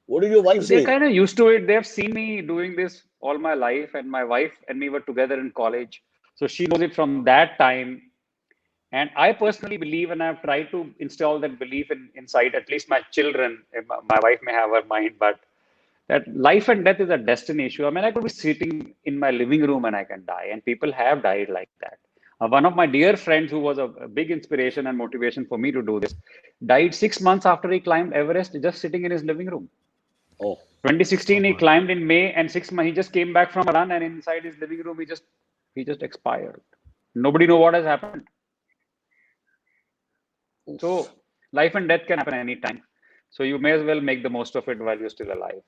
What did your wife Well, they're say? kind of used to it. They've seen me doing this all my life, and my wife and me were together in college. So she knows it from that time. And I personally believe, and I've tried to install that belief inside at least my children. My wife may have her mind, but that life and death is a destiny issue. I mean, I could be sitting in my living room and I can die, and people have died like that. One of my dear friends, who was a big inspiration and motivation for me to do this, died 6 months after he climbed Everest, just sitting in his living room. Oh, 2016, Oh he God. climbed in May, and 6 months he just came back from a run, and inside his living room, he just expired. Nobody know what has happened. oof. So life and death can happen anytime. So you may as well make the most of it while you're still alive.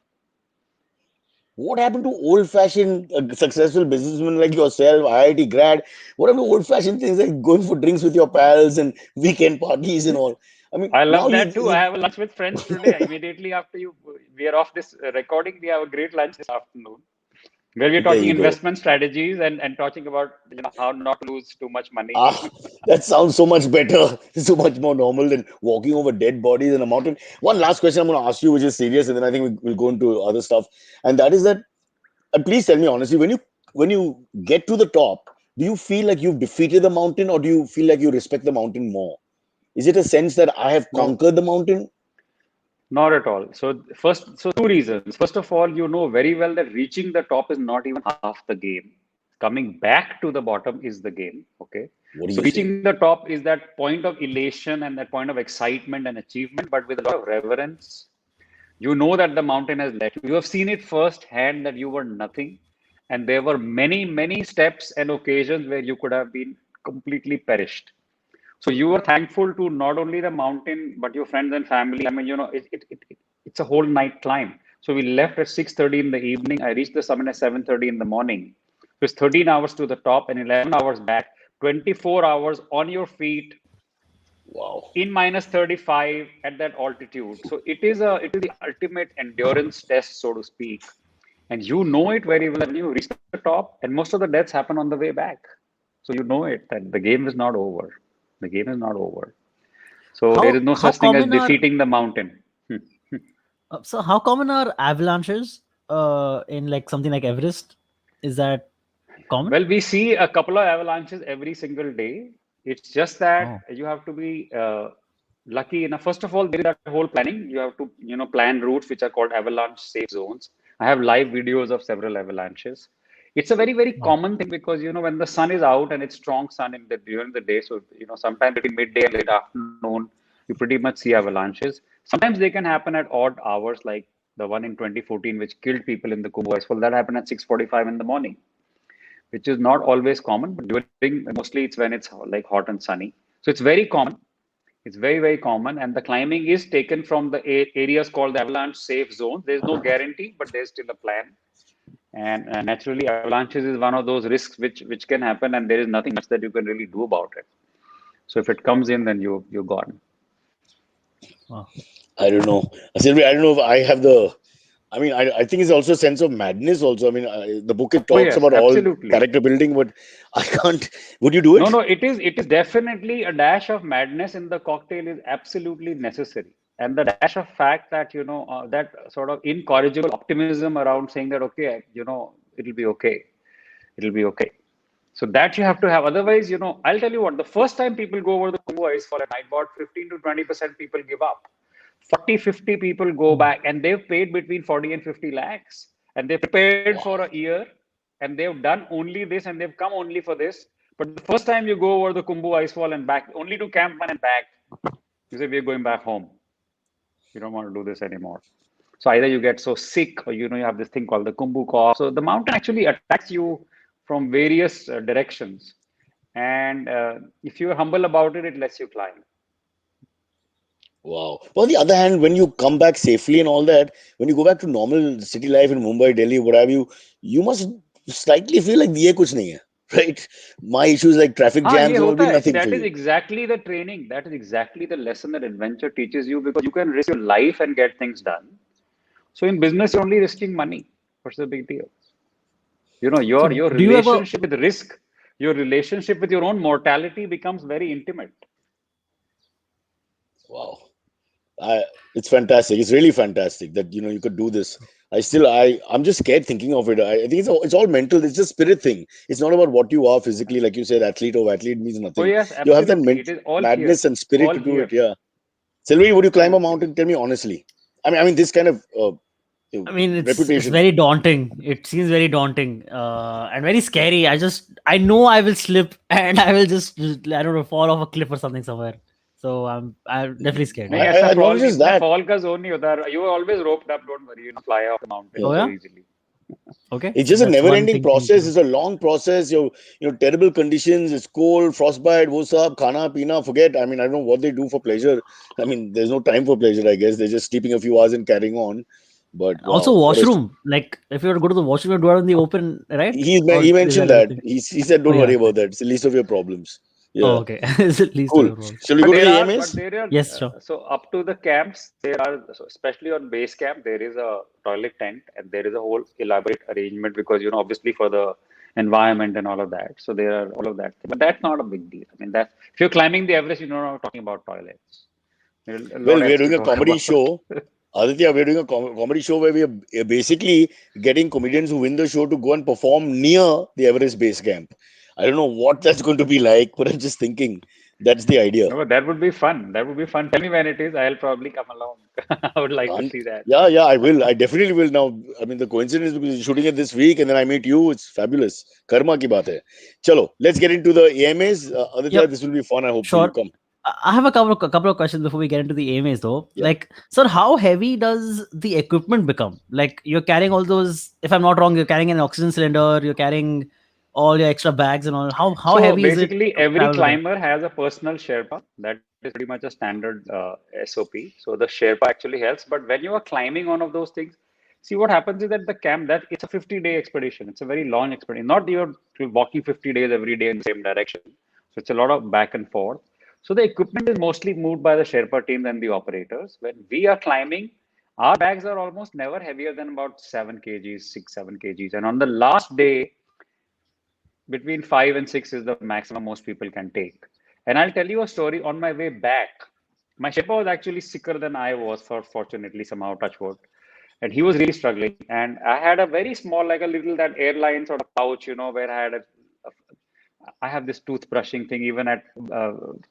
What happened to old-fashioned successful businessmen like yourself, IIT grad? What happened to old-fashioned things like going for drinks with your pals and weekend parties and all? I mean, I now love you, that too. I have a lunch with friends today. Immediately after we are off this recording, we have a great lunch this afternoon where we're there talking you go. investment strategies and talking about how not to lose too much money. Ah, that sounds so much better, so much more normal than walking over dead bodies in a mountain. One last question I'm going to ask you, which is serious, and then I think we'll go into other stuff. And that is that, please tell me honestly, when you get to the top, do you feel like you've defeated the mountain, or do you feel like you respect the mountain more? Is it a sense that I have No, conquered the mountain? not at all. So two reasons. First of all, you know very well that reaching the top is not even half the game. Coming back to the bottom is the game. Okay. What do So you say? reaching the top is that point of elation and that point of excitement and achievement, but with a lot of reverence. You know that the mountain has left you. You have seen it firsthand that you were nothing. And there were many, many steps and occasions where you could have been completely perished. So you were thankful to not only the mountain, but your friends and family. I mean, it's a whole night climb. So we left at 6:30 in the evening. I reached the summit at 7:30 in the morning. So it's 13 hours to the top and 11 hours back, 24 hours on your feet Wow. in minus 35 at that altitude. So it is the ultimate endurance test, so to speak. And you know it very well when you reach the top, and most of the deaths happen on the way back. So you know it that the game is not over. The game is not over. So there is no How such thing as common are defeating the mountain. so how common are avalanches in like something like Everest? Is that common? Well, we see a couple of avalanches every single day. It's just that Oh. you have to be lucky enough. First of all, there is that whole planning. You have to, plan routes which are called avalanche safe zones. I have live videos of several avalanches. It's a very, very Wow. common thing because, when the sun is out and it's strong sun during the day, so, sometime between midday and late afternoon, you pretty much see avalanches. Sometimes they can happen at odd hours, like the one in 2014, which killed people in the Kumbh Icefall. That happened at 6:45 in the morning, which is not always common, but during mostly it's when it's like hot and sunny. So it's very common. It's very, very common. And the climbing is taken from the areas called the avalanche safe zones. There's no guarantee, but there's still a plan. And naturally, avalanches is one of those risks which can happen, and there is nothing much that you can really do about it. So if it comes in, then you're gone. Wow. I don't know, Sylvia. I don't know if I have the. I mean, I think it's also a sense of madness. Also, I mean, the book it Oh talks yes, about all absolutely. character building, but I can't. Would you do No, it? no, it is definitely a dash of madness in the cocktail is absolutely necessary. And the dash of fact that, that sort of incorrigible optimism around saying that, okay, it'll be okay. It'll be okay. So that you have to have. Otherwise, I'll tell you what, the first time people go over the Kumbh Icefall at night, about 15 to 20% people give up. 40, 50 people go Hmm. back and they've paid between 40 and 50 lakhs and they prepared for a Wow. year and they've done only this and they've come only for this. But the first time you go over the Kumbh Icefall and back, only to Camp 1 and back, you say, we're going back home. We don't want to do this anymore. So either you get so sick or, you have this thing called the Kumbh cough. So the mountain actually attacks you from various directions. And if you're humble about it, it lets you climb. Wow. But on the other hand, when you come back safely and all that, when you go back to normal city life in Mumbai, Delhi, what have you, you must slightly feel like ये कुछ नहीं है, right? My issues like traffic हाँ ये jams will होता be है. See, nothing for that is you. exactly the training. That is exactly the lesson that adventure teaches you because you can risk your life and get things done. So in business, you're only risking money. What's the big deal? Your So your do you ever? relationship with risk, your relationship with your own mortality becomes very intimate. Wow. I, it's fantastic. It's really fantastic that you could do this. I'm just scared thinking of it. I think it's all mental. It's just spirit thing. It's not about what you are physically, like you said, athlete or athlete means Oh nothing. yes, You have that absolutely. It is all here. madness and spirit All to do here. it. Yeah. Sylvie, would you climb a Absolutely. mountain? Tell me honestly. I mean, this kind of I mean, it's reputation. very daunting. It seems very daunting and very scary. I know I will slip and I will just I don't know fall off a cliff or something somewhere. So I'm definitely scared. नहीं ऐसा Not fall just इतना that. fall का zone नहीं होता. You are always roped up. Don't worry. You don't fly off the mountain Oh Yeah. so yeah. easily. Okay. It's just a That's one never-ending thing to make process. sure. It's a long process. Terrible conditions. It's cold, frostbite, what's up, khana, pina, forget. I mean, I don't know what they do for pleasure. I mean, there's no time for pleasure, I guess. They're just sleeping a few hours and carrying on. But Also, wow, what a. washroom. Like if you were to go to the washroom, you do it in the open, right? He Or is mentioned that a that. thing? He said, Oh don't yeah. worry Okay. about that. It's the least of your problems. Oh Yeah, okay. It's at least of cool. your world. Shall we But go to there the are, but AMAs? there are, Yes, sure. so up to the camps, there are, so especially on base camp, there is a toilet tent and there is a whole elaborate arrangement because, obviously for the environment and all of that. So there are all of that. But that's not a big deal. I mean, that if you're climbing the Everest, you're not talking about toilets. There's a Well, lot we're else to doing a talk comedy about. show. Aditya, we're doing a comedy show where we are basically getting comedians who win the show to go and perform near the Everest Base Camp. I don't know what that's going to be like, but I'm just thinking that's the idea. No, but that would be fun. That would be fun. Tell me when it is. I'll probably come along. I would like to Can't. see that. Yeah, yeah, I will. I definitely will now. I mean, the coincidence because you're shooting it this week and then I meet you. It's fabulous. Karma ki baat hai. Chalo, let's get into the AMAs. Aditya, Yep. this will be fun. I hope for you. Sure. Come. I have a couple of questions before we get into the AMAs though. Yeah. Like, sir, how heavy does the equipment become? Like, you're carrying all those. If I'm not wrong, you're carrying an oxygen cylinder. You're carrying all your extra bags and all. How So heavy is it basically, to every travel with that? climber has a personal Sherpa. That is pretty much a standard SOP. So the Sherpa actually helps. But when you are climbing one of those things, see what happens is that the camp that it's a 50-day expedition. It's a very long expedition. Not you're walking 50 days every day in the same direction. So it's a lot of back and forth. So the equipment is mostly moved by the Sherpa team and the operators. When we are climbing, our bags are almost never heavier than about 7 kgs, 6, 7 kgs. And on the last day, between 5 and 6 is the maximum most people can take. And I'll tell you a story on my way back. My Sherpa was actually sicker than I was, for fortunately, somehow, touch wood. And he was really struggling. And I had a very small, like a little that airline sort of pouch, where I have this toothbrushing thing. Even at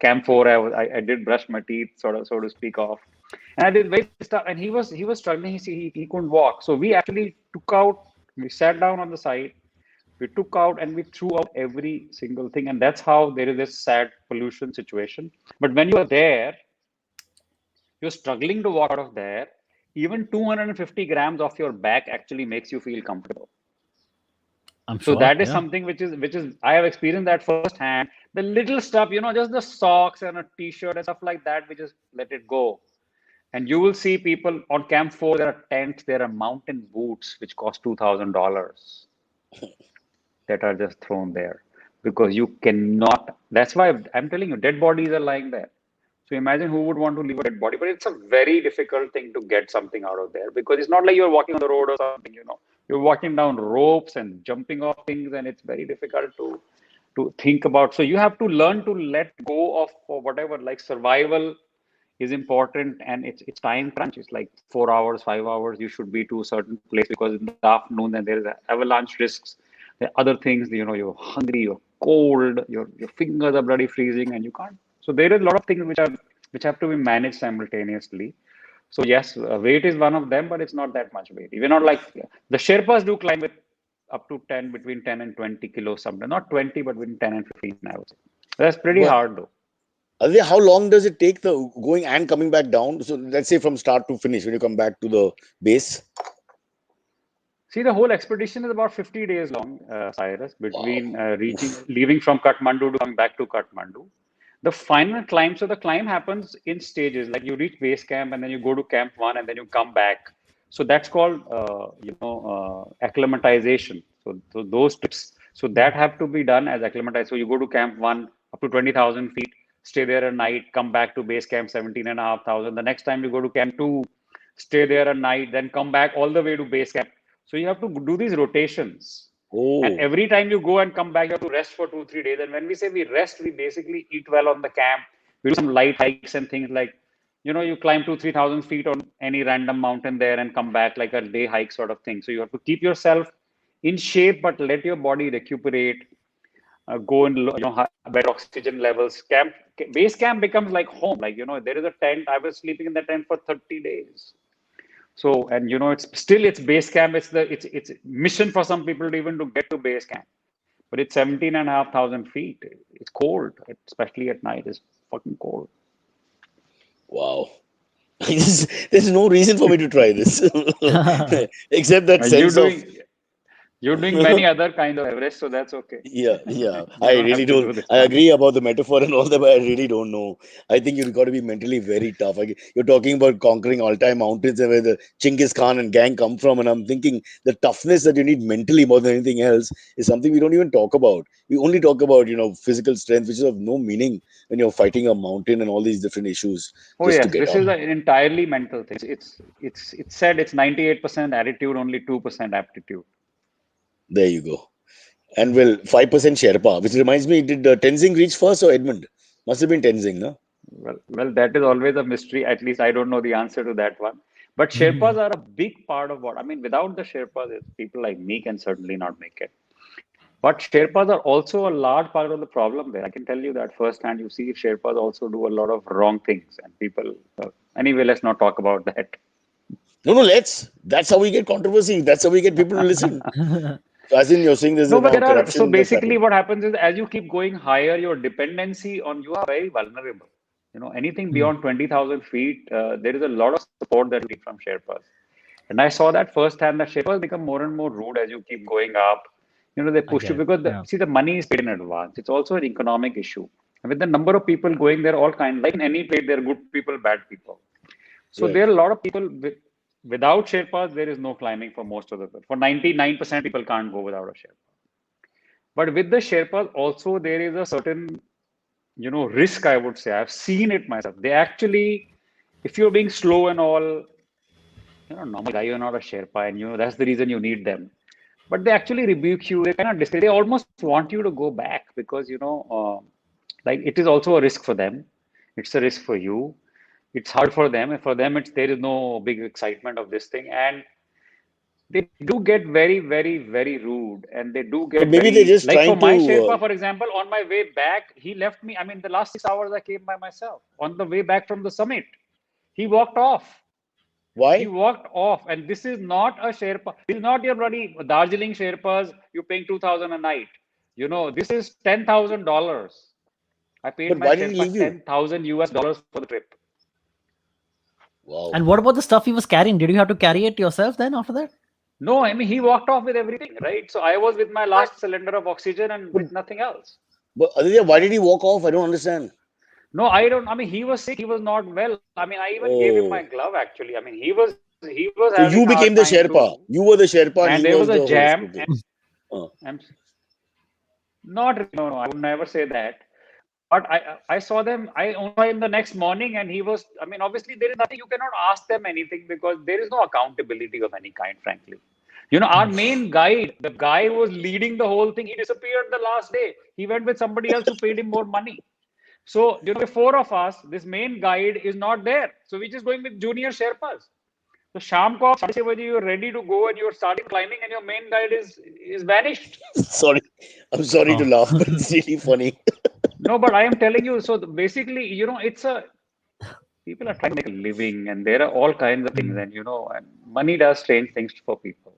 Camp 4, I did brush my teeth, sort of, so to speak, off. And I did very stuff. And he was struggling. He couldn't walk. So we actually took out. We sat down on the side, We took out and we threw out every single thing. And that's how there is this sad pollution situation. But when you are there, you're struggling to walk out of there. Even 250 grams off your back actually makes you feel comfortable. I'm So sure. that is Yeah. something which is I have experienced that firsthand. The little stuff, just the socks and a t-shirt and stuff like that, we just let it go. And you will see people on Camp 4, there are tents, there are mountain boots which cost $2,000 that are just thrown there because you cannot. That's why I'm telling you, dead bodies are lying there. So imagine who would want to leave a dead body. But it's a very difficult thing to get something out of there because it's not like you're walking on the road or something. You're walking down ropes and jumping off things, and it's very difficult to think about. So you have to learn to let go of whatever, like survival is important, and it's time crunch. It's like 4 hours, 5 hours you should be to a certain place because in the afternoon then there is avalanche risks. There are other things, you're hungry, you're cold, your fingers are bloody freezing, and you can't. So there is a lot of things which have to be managed simultaneously. So yes, weight is one of them, but it's not that much weight. Even not like the Sherpas do climb with up to 10, between 10 and 20 kilos sometimes. Not 20, but between 10 and 15, I would say. That's pretty But hard though. Aditya, how long does it take the going and coming back down? So let's say from start to finish when you come back to the base. See, the whole expedition is about 50 days long, Cyrus, Wow. between Oof. leaving from Kathmandu to coming back to Kathmandu. The final climb, so the climb happens in stages. Like you reach base camp and then you go to camp one and then you come back. So that's called, acclimatization. So those trips, so that have to be done as acclimatized. So you go to camp one up to 20,000 feet, stay there a night, come back to base camp 17,500. The next time you go to camp two, stay there a night, then come back all the way to base camp. So you have to do these rotations. And Oh, every time you go and come back, you have to rest for 2, 3 days. And when we say we rest, we basically eat well on the camp. We do some light hikes and things like, you climb 2, 3 thousand feet on any random mountain there and come back like a day hike sort of thing. So you have to keep yourself in shape, but let your body recuperate, go in, better oxygen levels. Base camp becomes like home. Like, there is a tent. I was sleeping in the tent for 30 days. So, and it's base camp. It's mission for some people to even to get to base camp. But it's 17,500 feet. It's cold, especially at night. It's fucking cold. wow. There's no reason for me to try this except that You're sense of doing you're doing many other kind of Everest, so that's okay. yeah, yeah. You I don't really have to don't. do this I one. agree about the metaphor and all that, but I really don't know. I think you've got to be mentally very tough. You're talking about conquering all-time mountains and where the Chinggis Khan and gang come from, and I'm thinking the toughness that you need mentally more than anything else is something we don't even talk about. We only talk about physical strength, which is of no meaning when you're fighting a mountain and all these different issues Oh just to yes, get this up. is an entirely mental thing. It's said it's 98% attitude, only 2% aptitude. There you go. And well, 5% Sherpa, which reminds me, did Tenzing reach first or Edmund? Must have been Tenzing, no? Well, that is always a mystery. At least I don't know the answer to that one. But Sherpas are a big part of what I mean. Without the Sherpas, people like me can certainly not make it. But Sherpas are also a large part of the problem there. I can tell you that firsthand. You see, Sherpas also do a lot of wrong things, and people. Anyway, let's not talk about that. No, no, let's. That's how we get controversy. That's how we get people to listen. So as in, you're saying there's No, but now there are, so corruption that's basically happened. what happens is as you keep going higher, your dependency on you are very vulnerable. Anything beyond 20,000 feet, there is a lot of support that you need from Sherpas. And I saw that firsthand that Sherpas become more and more rude as you keep going up. They I push you get it. because Yeah. see, the money is paid in advance. It's also an economic issue. And with the number of people going there, all kind, like in any trade, there are good people, bad people. So there Right. are a lot of people without Sherpas, there is no climbing for most of the people. For 99% people can't go without a Sherpa. But with the Sherpas, also there is a certain, risk, I would say. I've seen it myself. They actually, if you're being slow and all, normal guy, you're not a Sherpa, and that's the reason you need them. But they actually rebuke you. They kind of discourage. They almost want you to go back because like it is also a risk for them. It's a risk for you. It's hard for them. And for them, there is no big excitement of this thing, and they do get very, very, very rude, and they do But get maybe they're very just like for trying my to. Sherpa, for example, on my way back, he left me. I mean, the last 6 hours I came by myself. On the way back from the summit, he walked off. He Why? walked off, and this is not a Sherpa. This is not your bloody Darjeeling Sherpas. You're paying 2,000 a night. This is $10,000. I paid But my why did he Sherpa leave you? $10,000 for the trip. Wow. And what about the stuff he was carrying? Did you have to carry it yourself then after that? No, I mean he walked off with everything, right? So I was with my last cylinder of oxygen and But with nothing else. but Aditya, why did he walk off? I don't understand. No, I don't. I mean, he was sick. He was not well. I mean, I even gave him my Oh, glove. Actually, I mean, he was having so a you hard became time the too, Sherpa. You were the Sherpa, and and he there was was a the host. jam. Okay. Uh, I'm not really, no, I would never say that. But I saw them. I only saw him the next morning, and he was. I mean, obviously, there is nothing you cannot ask them anything because there is no accountability of any kind, frankly. Our main guide, the guy who was leading the whole thing, he disappeared the last day. He went with somebody else who paid him more money. So, four of us, this main guide is not there. So we're just going with junior Sherpas. So Sham ko 6:30 baje you're ready to go and you're starting climbing and your main guide is vanished. sorry, I'm sorry to Oh. laugh, but it's really funny. No, but I am telling you, so basically, it's a people are trying to make a living and there are all kinds of things and and money does change things for people.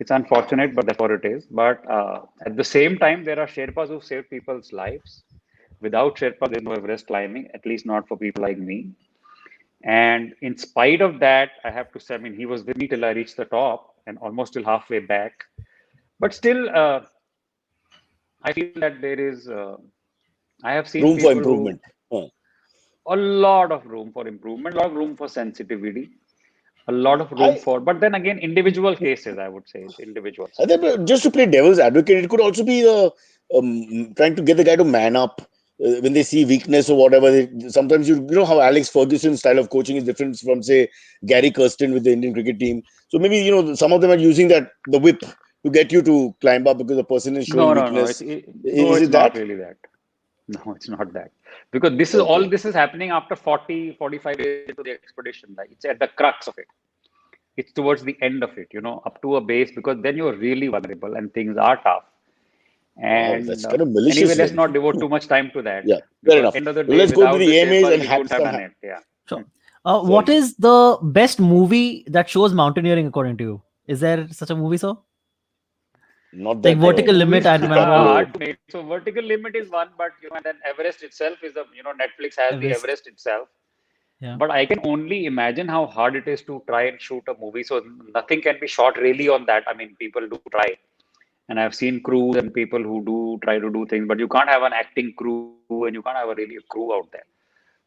It's unfortunate, but that's what it is. But at the same time, there are Sherpas who save people's lives. Without Sherpa, there's no Everest climbing, at least not for people like me. And in spite of that, I have to say, I mean, he was with me till I reached the top and almost till halfway back. But still, I feel that there is, I have seen Room for people who, improvement. Huh. a lot of room for improvement, a lot of room for sensitivity, a lot of room I for, but then again, individual cases, I would say, it's individuals. I think just to play devil's advocate, it could also be the trying to get the guy to man up when they see weakness or whatever. Sometimes you know how Alex Ferguson's style of coaching is different from say Gary Kirsten with the Indian cricket team. So maybe some of them are using that the whip to get you to climb up because the person is showing No, no, no. weakness. No, Is it's it not that? really that. No, it's not that. Because this is all Okay. this is happening after 40, 45 days into the expedition. Like it's at the crux of it. It's towards the end of it, up to a base, because then you're really vulnerable and things are tough. Wow, And that's kind of anyway, malicious let's then. not devote too much time to that Yeah, fair because enough. end of the day, Let's go to without the the AMAs Sherpas, and we have couldn't have some. done it. Yeah. Sure. Fair What enough. is the best movie that shows mountaineering according to you? Is there such a movie, sir? Not Like that Vertical Movies Limit, I remember. DiCaprio. hard to make. So vertical limit is one, but and then Everest itself is the Netflix has the Everest. Everest itself. Yeah. But I can only imagine how hard it is to try and shoot a movie. So nothing can be shot really on that. I mean, people do try. And I've seen crews and people who do try to do things, but you can't have an acting crew and you can't have a really a crew out there.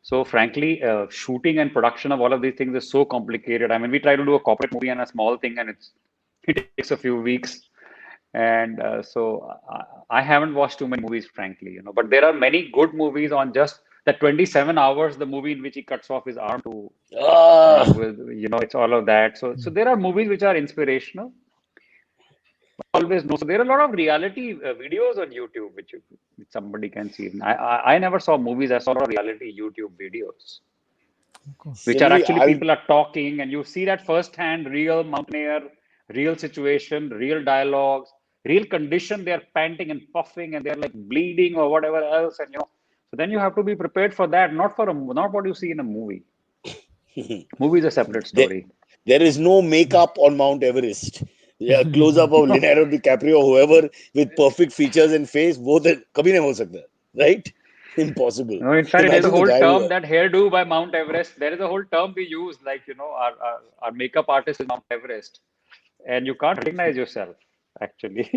So frankly, shooting and production of all of these things is so complicated. I mean, we try to do a corporate movie and a small thing, and it takes a few weeks. And so I haven't watched too many movies, frankly, But there are many good movies on just the 27 hours, the movie in which he cuts off his arm to, Ah, with, it's all of that. So there are movies which are inspirational. Always know. So there are a lot of reality videos on YouTube which somebody can see. I never saw movies. I saw a lot of reality YouTube videos, Cool. which are generally, actually I've people are talking, and you see that firsthand, real mountaineer, real situation, real dialogues, real condition. They're panting and puffing, and they're like bleeding or whatever else, and So then you have to be prepared for that, not what you see in a movie. Movie is a separate there, story. there is no makeup on Mount Everest. Yeah, close up of Leonardo DiCaprio, whoever with perfect features and face, both कभी नहीं हो सकता, right? Impossible. No, in fact, there's a Imagine the whole guy who. term that hairdo by Mount Everest. There is a whole term we use, like, our makeup artist is Mount Everest, and you can't recognize yourself, actually.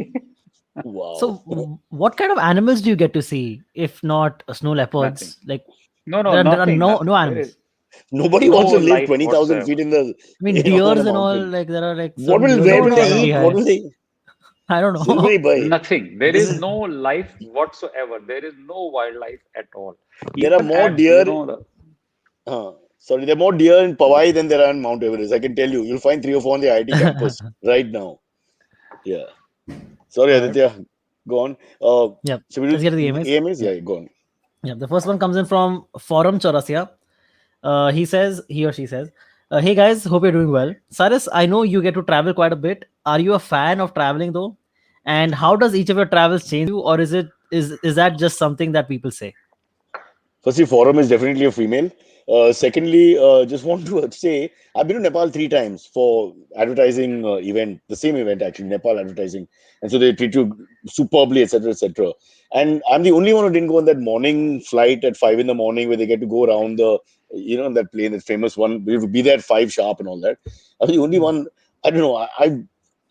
So, Wow. what kind of animals do you get to see if not snow Nothing. leopards? Like No, no, there are nothing, no nothing. There animals. is Nobody no wants to live life 20,000 feet whatsoever. in the I mean, on a deers and all. mountain. Like there are like What some will? deers Where No, that will no, they fly no, really eat? What high. will they? I don't know. Silvery boy. nothing. There This is is. no life whatsoever. There is no wildlife at all. There are Even more at, deer. Sorry, there are more deer in Powai than there are in Mount Everest. I can tell you. You'll find 3 or 4 on the IIT campus right now. Yeah. Sorry, all right. Aditya. Go on. Yep. Should we Let's get to the do AMAs. AMAs? Yep. Yeah, go on. Yep. The first one comes in from Forum Chaurasia. He or she says, "Hey guys, hope you're doing well. Cyrus, I know you get to travel quite a bit. Are you a fan of traveling though? And how does each of your travels change you, or is that just something that people say?" Firstly, Forum is definitely a female. Secondly, just want to say I've been to Nepal 3 times for advertising event, the same event actually, Nepal advertising, and so they treat you superbly, etc., etc. And I'm the only one who didn't go on that morning flight at 5 in the morning where they get to go around the, that plane, that famous one. We have to be there at 5 sharp and all that. I'm the only one. I don't know.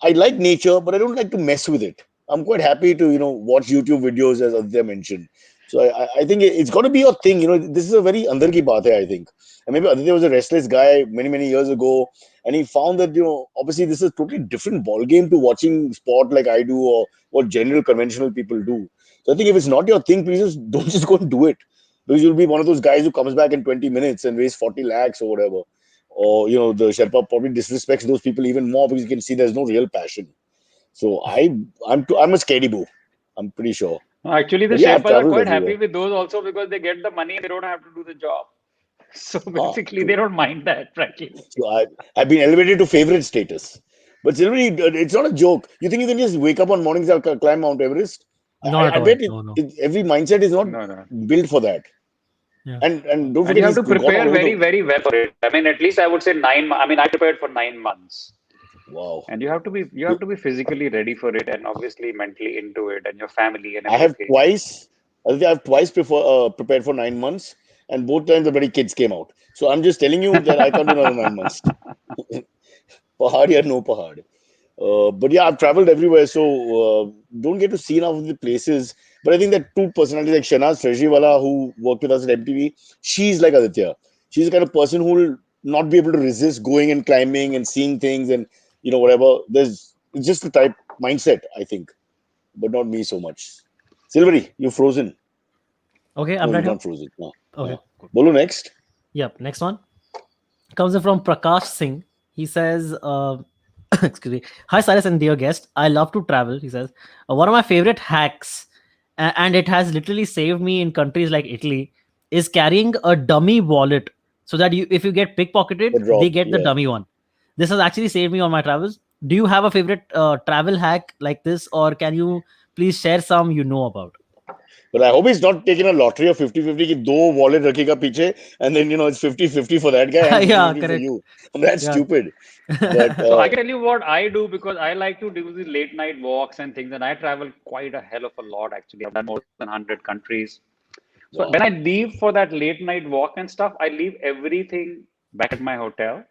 I like nature, but I don't like to mess with it. I'm quite happy to watch YouTube videos as Aditya mentioned. So I think it's got to be your thing. This is a very andar ki baat hai, I think. And maybe Aditya was a restless guy many years ago, and he found that obviously this is a totally different ball game to watching sport like I do or what general conventional people do. So I think if it's not your thing, please just don't just go and do it, because you'll be one of those guys who comes back in 20 minutes and weighs 40 lakhs or whatever. Or the Sherpa probably disrespects those people even more because you can see there's no real passion. So I'm a scaredy boo. I'm pretty sure. No, actually, the But yeah, I've Sherpas are traveled quite everywhere. happy with those also because they get the money and they don't have to do the job. So Ah, basically, they true. don't mind that, frankly. So I've been elevated to favorite status. But Silvery, it's not a joke. You think you can just wake up on mornings and climb Mount Everest? Not at I all. bet No, no. every mindset is not No, no. built for that. Yeah. And don't And forget you have he's to gone all prepare over very, the. very well for it. I mean, at least I would say 9 months. I mean, I prepared for 9 months. Wow. And you have to be physically ready for it and obviously mentally into it and your family and I have everything. twice. I've twice prepared for 9 months, and both times the bloody kids came out. So I'm just telling you that I can't do another 9 months. Pahad or no pahad. But yeah, I've traveled everywhere, so don't get to see enough of the places. But I think that two personalities like Shanaz Trejriwala, who worked with us at MTV, she's like Aditya. She's the kind of person who will not be able to resist going and climbing and seeing things and whatever. It's just the type mindset, I think, but not me so much. Silvery, you're frozen. Okay, I'm No, right you're here. not frozen. No, Okay. no. Bolo next. Yep. Next one comes in from Prakash Singh. He says, excuse me. Hi, Cyrus and dear guest. I love to travel. He says, one of my favorite hacks, and it has literally saved me in countries like Italy, is carrying a dummy wallet so that if you get pickpocketed, Get they robbed. get the Yeah. dummy one. This has actually saved me on my travels. Do you have a favorite travel hack like this, or can you please share some you know about? But I hope he's not taking a lottery of 50-50 ki do wallet rakhega piche and then it's 50-50 for that guy and Yeah, 50-50 for correct. you. That's Yeah. stupid. But So I can tell you what I do because I like to do these late night walks and things, and I travel quite a hell of a lot actually. I've done more than 100 countries. So when wow. I leave for that late night walk and stuff, I leave everything back at my hotel.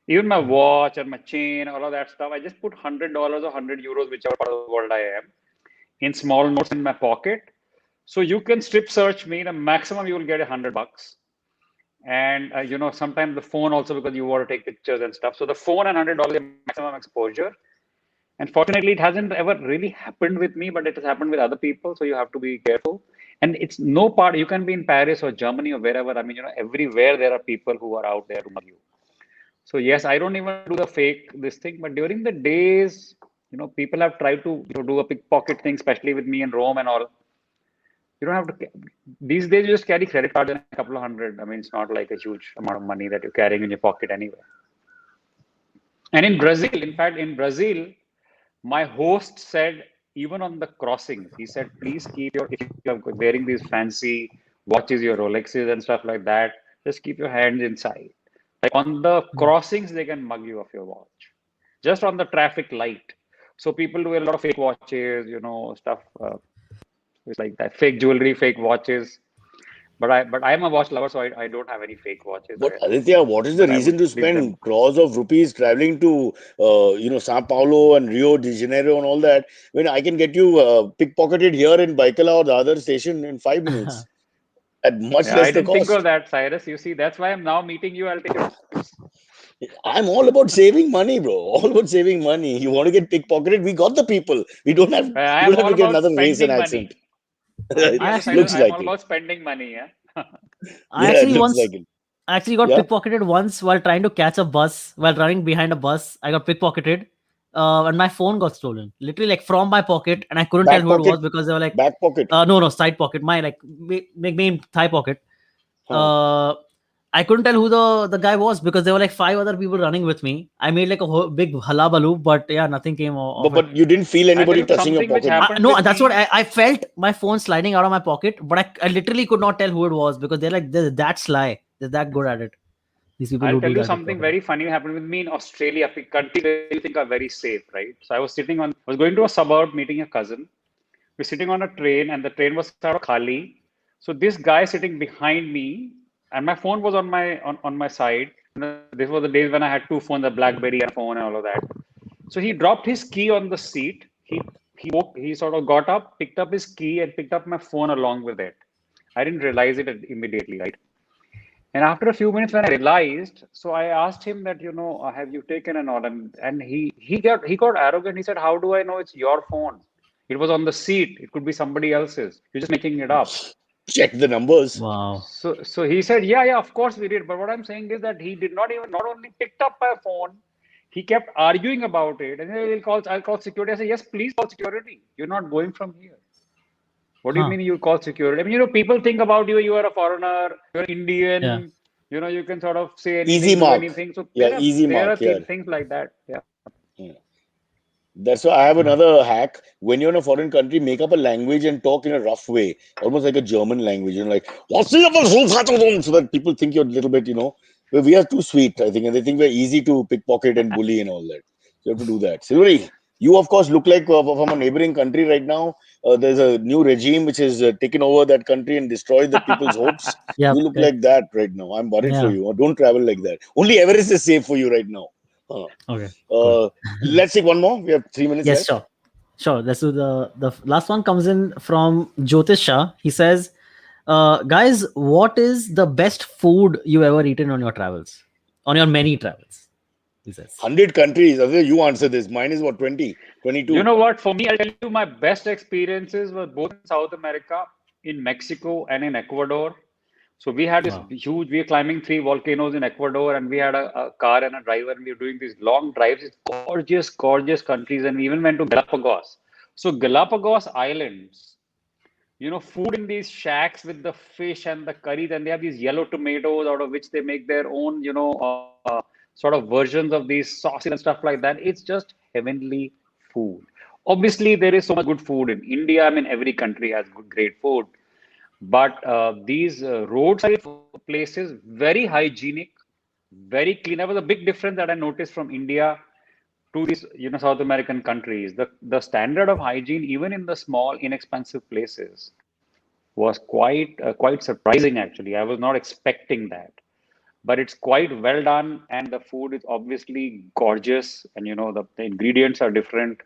Even my watch and my chain, all of that stuff. I just put $100 or €100, whichever part of the world I am, in small notes in my pocket. So you can strip search me. The maximum you will get $100. And sometimes the phone also because you want to take pictures and stuff. So the phone and $100 is maximum exposure. And fortunately, it hasn't ever really happened with me, but it has happened with other people. So you have to be careful. And it's no part, you can be in Paris or Germany or wherever. I mean, everywhere there are people who are out there to mug you. So yes, I don't even do the fake this thing, but during the days, people have tried to do a pickpocket thing, especially with me in Rome and all. You don't have to, these days you just carry credit cards and a couple of hundred. I mean, it's not like a huge amount of money that you're carrying in your pocket anyway. And in Brazil, in fact, in Brazil, my host said, even on the crossings, he said, please keep if you're wearing these fancy watches, your Rolexes and stuff like that, just keep your hands inside. Like on the Hmm. crossings, they can mug you of your watch, just on the traffic light. So people do a lot of fake watches, stuff. It's like that, fake jewelry, fake watches. But I'm a watch lover, so I don't have any fake watches. But Aditya, what is the But I would reason to leave them. spend crores of rupees traveling to Sao Paulo and Rio de Janeiro and all that when I can get you pickpocketed here in Baikala or the other station in 5 minutes at much Yeah, I lesser didn't think of cost? that, Cyrus. You see, that's why I'm now meeting you. I'll take your tips. I'm all about saving money, bro. All about saving money. You want to get pickpocketed? We got the people. We don't have. I You am don't have all to get about another race and spending accent. money. I'm the I other side. actually Looks I'm all like it. about spending money. Yeah. I Yeah, it actually looks once like it. I actually got Yeah. pickpocketed once while trying to catch a bus while running behind a bus. I got pickpocketed, and my phone got stolen. Literally, like from my pocket, and I couldn't tell Back who it was pocket. because they were like, Back pocket. no, no, side pocket, my like main thigh pocket. Huh. Uh, I couldn't tell who the guy was because there were like five other people running with me. I made like a big halabaloo, but yeah, nothing came of it. But you didn't feel I tell anybody you touching your something which pocket. happened No, with that's what me. I felt my phone sliding out of my pocket, but I literally could not tell who it was because they're like they're that sly. They're that good at it. These people I'll who tell do you that something photography. very funny happened with me in Australia, a country where you think are very safe, right? So I was going to a suburb meeting a cousin. We're sitting on a train, and the train was sort of khali. So this guy sitting behind me, and my phone was on my side. This was the days when I had two phones, a BlackBerry and a phone and all of that. So he dropped his key on the seat. He sort of got up, picked up his key, and picked up my phone along with it. I didn't realize it immediately, right? And after a few minutes, when I realized, so I asked him that, have you taken an order? And he got arrogant. He said, "How do I know it's your phone? It was on the seat. It could be somebody else's. You're just making it up." Check the numbers. Wow. So he said, "Yeah, yeah, of course we did." But what I'm saying is that he did not only picked up my phone, he kept arguing about it. And I'll call security. I said, "Yes, please call security. You're not going from here." What do you Huh. mean you call security? I mean, people think about you, you are a foreigner, you're Yeah. Indian, you can sort of say Easy anything, do mark. anything. So Yeah, easy there are mark here. things like that. Yeah. Hmm. That's why I have Huh. another hack. When you're in a foreign country, make up a language and talk in a rough way, almost like a German language. Like, "What's the other so that people think you're a little bit, but we are too sweet, I think, and they think we're easy to pickpocket and bully and all that. So you have to do that. Silvery, you of course look like from a neighboring country right now. There's a new regime which has taken over that country and destroyed the people's hopes. Yeah. You look like that right now. I'm worried for Yeah. you. Don't travel like that. Only Everest is safe for you right now. Huh. Okay. Good. Uh, let's take one more. We have 3 minutes Yes, left. sure. Sure. Let's do the last one comes in from Jyotish Shah. He says, guys, what is the best food you ever eaten on your travels? On your many travels, he says. 100 countries. Aditya, you answer this. Mine is what, 20, You 22. know what? For me, I'll tell you my best experiences were both in South America, in Mexico, and in Ecuador. So we had this Wow. huge, we were climbing three volcanoes in Ecuador, and we had a car and a driver, and we were doing these long drives. It's gorgeous, gorgeous countries, and we even went to Galapagos. So Galapagos Islands, food in these shacks with the fish and the curries, and they have these yellow tomatoes out of which they make their own, sort of versions of these sauces and stuff like that. It's just heavenly food. Obviously, there is so much good food in India. I mean, every country has good, great food. But these roadside places, very hygienic, very clean. That was a big difference that I noticed from India to these, South American countries. The standard of hygiene, even in the small, inexpensive places, was quite surprising actually. I was not expecting that, but it's quite well done, and the food is obviously gorgeous, and the ingredients are different.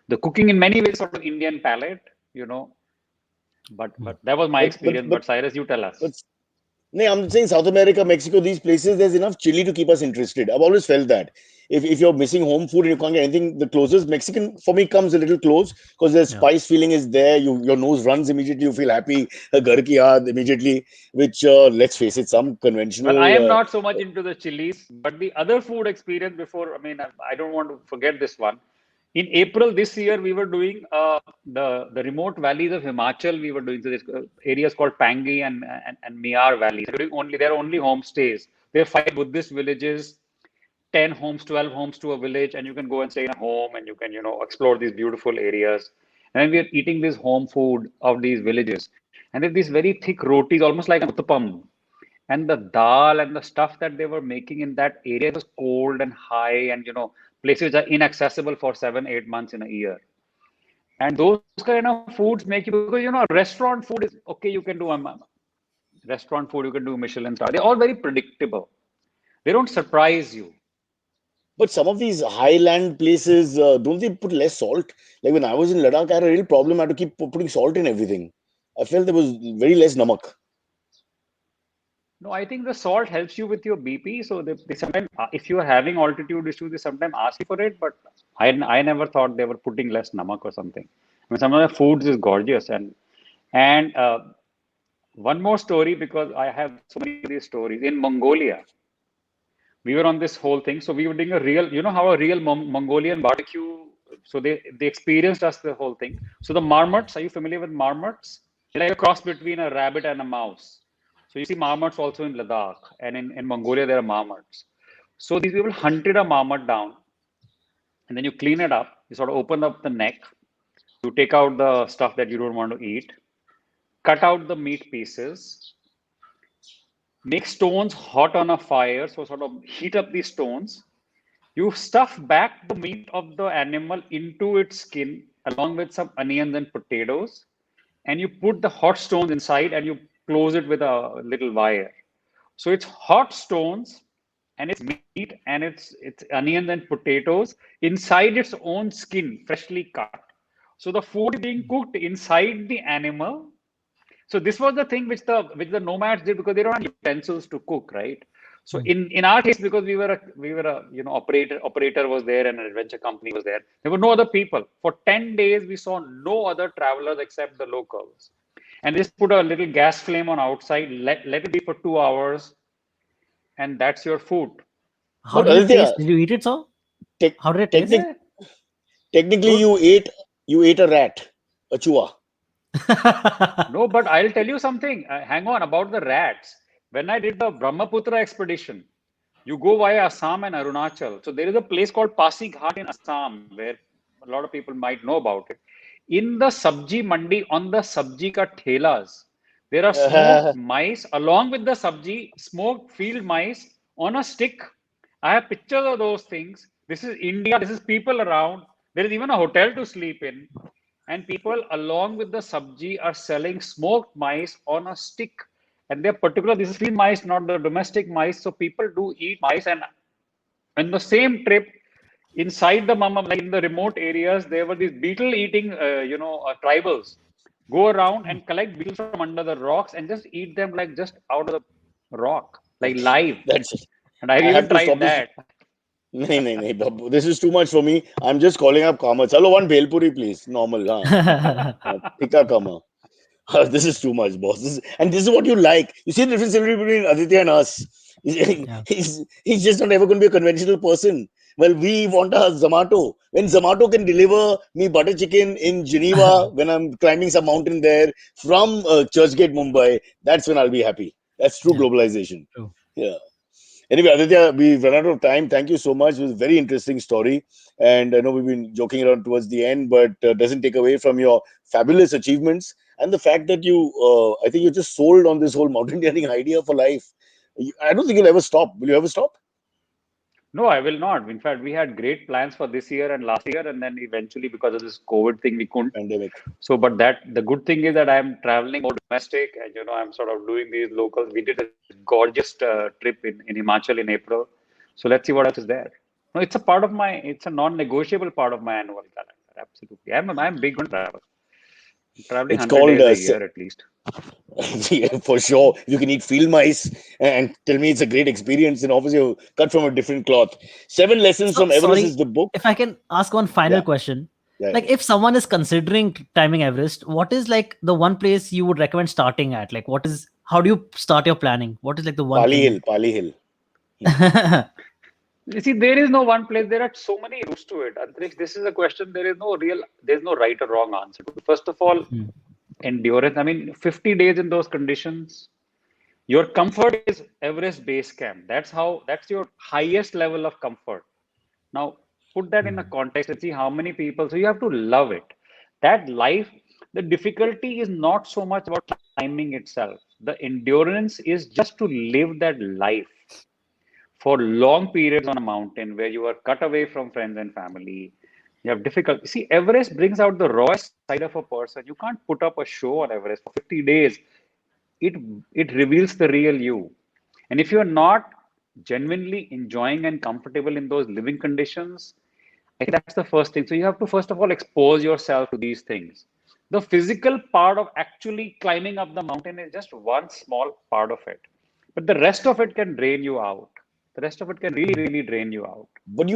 The cooking in many ways sort of Indian palate, you know, but that was my But, but, experience. but, But Cyrus, you tell but us. no, I'm saying South America, Mexico, these places, there's enough chili to keep us interested. I've always felt that. If you're missing home food and you can't get anything, the closest Mexican for me comes a little close because the Yeah. spice feeling is there. Your nose runs immediately. You feel happy. Ghar ki yaad immediately. Which let's face it, some Well, I conventional. am not so much into the chilies, but the other food experience before, I mean, I don't want to forget this one. In April this year, we were doing the remote valleys of Himachal. We were doing so this areas called Pangi and Miyar valleys. They're only homestays. They're five Buddhist villages, 10 homes, 12 homes to a village, and you can go and stay in a home and you can, explore these beautiful areas. And then we are eating this home food of these villages. And they're these very thick rotis, almost like an uttapam. And the dal and the stuff that they were making in that area was cold and high, and places are inaccessible for 7, 8 months in a year. And those kind of foods make you, because restaurant food is okay. You can do restaurant food, you can do Michelin star. They're all very predictable. They don't surprise you. But some of these highland places, don't they put less salt? Like when I was in Ladakh, I had a real problem. I had to keep putting salt in everything. I felt there was very less namak. No, I think the salt helps you with your BP. So they sometimes, if you are having altitude issues, they sometimes ask you for it. But I never thought they were putting less namak or something. I mean, some of the foods is gorgeous, and one more story, because I have so many of these stories. In Mongolia, we were on this whole thing. So we were doing a real, how a real Mongolian barbecue. So they experienced us the whole thing. So the marmots, are you familiar with marmots? They're like a cross between a rabbit and a mouse. So you see marmots also in Ladakh, and in Mongolia there are marmots. So these people hunted a marmot down, and then you clean it up. You sort of open up the neck. You take out the stuff that you don't want to eat, cut out the meat pieces, make stones hot on a fire, so sort of heat up the stones. You stuff back the meat of the animal into its skin along with some onions and potatoes, and you put the hot stones inside and you close it with a little wire. So it's hot stones and it's meat and it's onions and potatoes inside its own skin, freshly cut. So the food is being cooked inside the animal. So this was the thing which the nomads did because they don't have utensils to cook, right? So Hmm. in our case, because we were a operator was there and an adventure company was there. There were no other people. For 10 days we saw no other travelers except the locals. And they just put a little gas flame on outside, let it be for 2 hours, and that's your food. How But did it Aditya, taste? Did you eat it, so? tec- How did it taste? technic- Yeah, technically, good. you ate a rat, a chua. No, but I'll tell you something. Hang on about the rats. When I did the Brahmaputra expedition, you go via Assam and Arunachal. So there is a place called Pasighat in Assam where a lot of people might know about it. In the sabji mandi, on the sabji ka thelas, there are smoked mice along with the sabji, smoked field mice on a stick. I have pictures of those things. This is India. This is people around. There is even a hotel to sleep in. And people, along with the sabji, are selling smoked mice on a stick. And they're particular, this is field mice, not the domestic mice. So people do eat mice. And in the same trip, inside the mama, like in the remote areas, there were these beetle eating, tribals go around and collect beetles from under the rocks and just eat them like just out of the rock, like live. That's it. And I've I even have to tried stop this. that. नहीं नहीं नहीं बाबू, this is too much for me. I'm just calling up Kama. Chalo, one bhelpuri please, normal. Tikka Kama. This is too much, boss. And this is what you like. You see the difference between Aditya and us. He's, Yeah. he's just not ever going to be a conventional person. Well, we want a Zomato. When Zomato can deliver me butter chicken in Geneva when I'm climbing some mountain there from Churchgate, Mumbai, that's when I'll be happy. That's true Yeah. globalization. True. Yeah. Anyway, Aditya, we've run out of time. Thank you so much. It was a very interesting story. And I know we've been joking around towards the end, but doesn't take away from your fabulous achievements and the fact that I think you're just sold on this whole mountaineering idea for life. I don't think you'll ever stop. Will you ever stop? No, I will not. In fact, we had great plans for this year and last year, and then eventually, because of this COVID thing, we couldn't. Pandemic. So, but the good thing is that I'm traveling more domestic, and I'm sort of doing these locals. We did a gorgeous trip in Himachal in April. So let's see what else is there. No, it's a non-negotiable part of my annual calendar. Absolutely, I'm big on travel. I'm traveling It's 100 called days a year at least. yeah, for sure. You can eat field mice and tell me it's a great experience, and obviously you're cut from a different cloth. Seven Lessons So from Everest is sorry, the book. if I can ask one final Yeah, question. yeah, Like, yeah. if someone is considering climbing Everest, what is like the one place you would recommend starting at? Like, how do you start your planning? What is like the one Pali thing? Hill, Pali Hill. Hmm. You see, there is no one place. There are so many routes to it. Antriksh, this is a question. There's no right or wrong answer to it. First of all, Hmm. endurance. I mean, 50 days in those conditions, your comfort is Everest base camp. That's your highest level of comfort. Now, put that in a Hmm. context and see how many people. So you have to love it. That life, the difficulty is not so much about climbing itself. The endurance is just to live that life for long periods on a mountain where you are cut away from friends and family. You have difficulty. See, Everest brings out the rawest side of a person. You can't put up a show on Everest for 50 days. It it reveals the real you. And if you're not genuinely enjoying and comfortable in those living conditions, I think that's the first thing. So you have to first of all expose yourself to these things. The physical part of actually climbing up the mountain is just one small part of it. But the rest of it can drain you out. The rest of it can really, really drain you out. But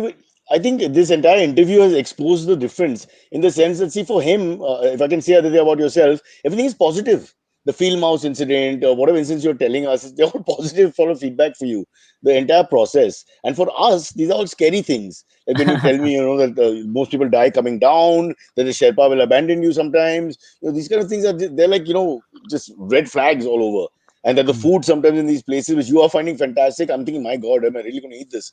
I think this entire interview has exposed the difference in the sense that, see, for him, if I can say Aditya about yourself, everything is positive. The field mouse incident, or whatever incidents you're telling us, they're all positive sort of feedback for you. The entire process, and for us, these are all scary things. Like when you tell me, that most people die coming down, that the Sherpa will abandon you sometimes. These kind of things they're like just red flags all over. And that the Hmm. food sometimes in these places which you are finding fantastic, I'm thinking, my God, am I really going to eat this?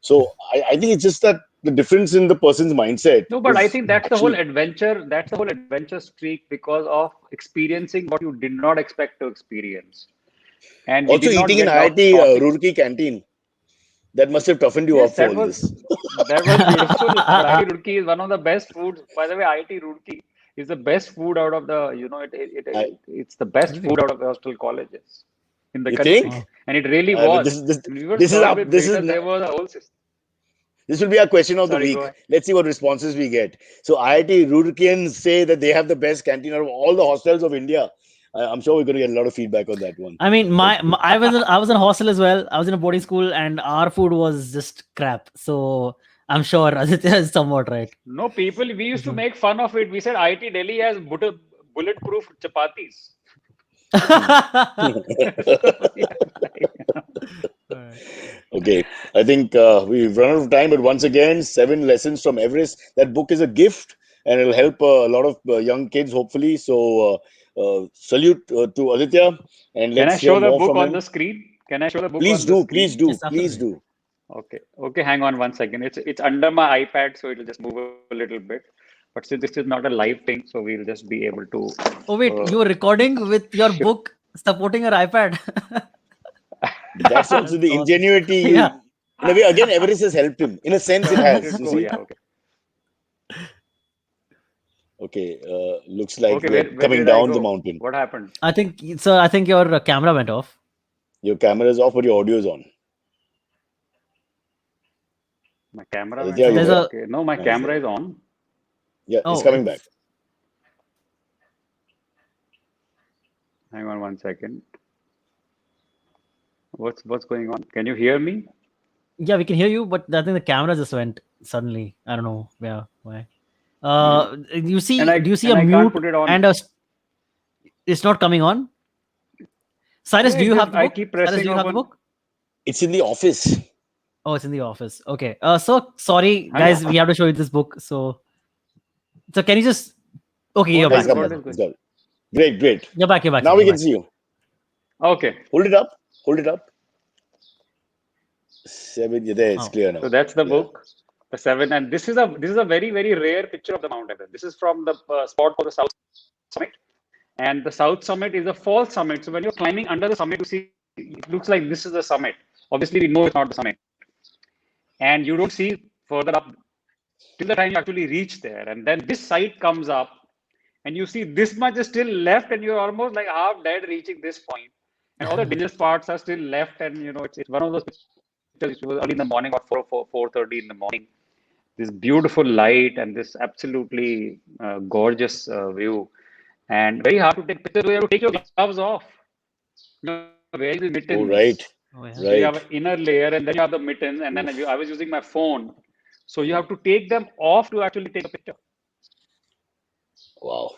So I think it's just that the difference in the person's mindset No, but I is think that's the whole actually adventure. That's the whole adventure streak because of experiencing what you did not expect to experience. and we Also, did not eating in get lots of IIT topics. Roorkee canteen, that must have toughened you up Yes, for all this. that was beautiful. But IIT Roorkee is one of the best foods. By the way, IIT Roorkee is the best food out of the, I, it's the best Really? food out of the hostel colleges in the you country. Wow. think? And it really But was. When we were this is served up. with waiters, there was a whole system. This will be our question of the Sorry, go week. ahead. Let's see what responses we get. So IIT Roorkeeans say that they have the best canteen out of all the hostels of India. I'm sure we're going to get a lot of feedback on that one. I mean, But I was in a hostel as well. I was in a boarding school, and our food was just crap. So I'm sure Aditya is somewhat right. No, people, we used This to one. make fun of it. We said IIT Delhi has bulletproof chapatis. So, yeah, like, Alright. okay, I think we've run out of time. But once again, 7 lessons from Everest. That book is a gift, and it'll help a lot of young kids, hopefully. So salute to Aditya, and can I let's hear show the more book from on the him. screen? Can I show the book Please on the do, please screen? do, Yes, please absolutely. do. Okay. Okay, hang on one second. It's under my iPad, so it'll just move a little bit. But since this is not a live thing, so we'll just be able to Oh wait, uh, you were recording with your show. book supporting your iPad. That's also That's the awesome. ingenuity. Yeah. In a way, again, Everest has helped him. In a sense, it Let has. it You go. see? Yeah, okay. Okay, looks Okay, like we're where coming did I down the go? mountain. What happened? I think your camera went off. Your camera is off, but your audio is on. My camera Aditya, went are you There's off. there? a Okay. No, my No, he's camera there. is on. Yeah, it's oh, coming back. it's Hang on one second. What's going on? Can you hear me? yeah, we can hear you, but I think the camera just went suddenly. I don't know. Yeah, why? And Do you see and a I can't mute put it on. and a? It's not coming on. Cyrus, Yeah, do you have the I book? keep Cyrus, pressing do you have the open. book? It's in the office. Oh, it's in the office. Okay. So sorry, Hang guys, on. we have to show you this book. So can you just? Okay, you're What Yeah, he's is back. come what back. is He's going? got it. Great, great. You're back. You're back, sir. Now we You're can back. see you. Okay. Hold it up. Hold it up. 7. Yeah, there. It's Oh, clear So now. that's the Yeah. book, the seven, and this is a very very rare picture of the Mount Everest. This is from the spot called the South Summit, and the South Summit is a false summit. So when you're climbing under the summit, you see it looks like this is the summit. Obviously, we know it's not the summit, and you don't see further up till the time you actually reach there, and then this site comes up, and you see this much is still left, and you're almost like half dead reaching this point, and all the dangerous parts are still left, and it's one of those pictures. It was early in the morning, about 4:30 in the morning. This beautiful light and this absolutely gorgeous view, and very hard to take pictures. You have to take your gloves off. Wearing the Oh, mittens. right. oh yeah. So you have Right. an inner layer, and then you have the mittens, and then Oof. I was using my phone. So you have to take them off to actually take a picture. Wow.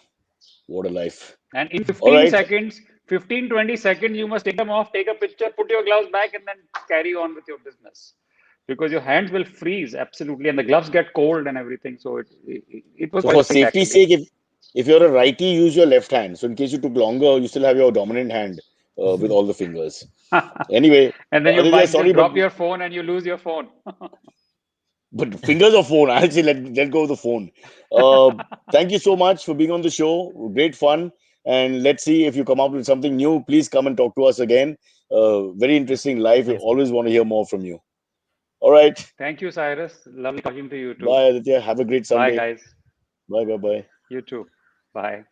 What a life. And in All 15 right. seconds, 15, 20 seconds, you must take them off, take a picture, put your gloves back, and then carry on with your business. Because your hands will freeze absolutely, and the gloves get cold and everything. So it was So quite for strict safety's actually. sake, if you're a righty, use your left hand. So in case you took longer, you still have your dominant hand with all the fingers. Anyway, And then you Aditya, might sorry, just but drop your phone and you lose your phone. fingers or phone? I'll say let go of the phone. Uh, Thank you so much for being on the show. Great fun. And let's see if you come up with something new. Please come and talk to us again. Very interesting life. We Yes, sir. always want to hear more from you. All right. Thank you, Cyrus. Lovely talking to you too. Bye, Aditya. Have a great Bye, Sunday. guys. Bye, bye, bye. You too. Bye.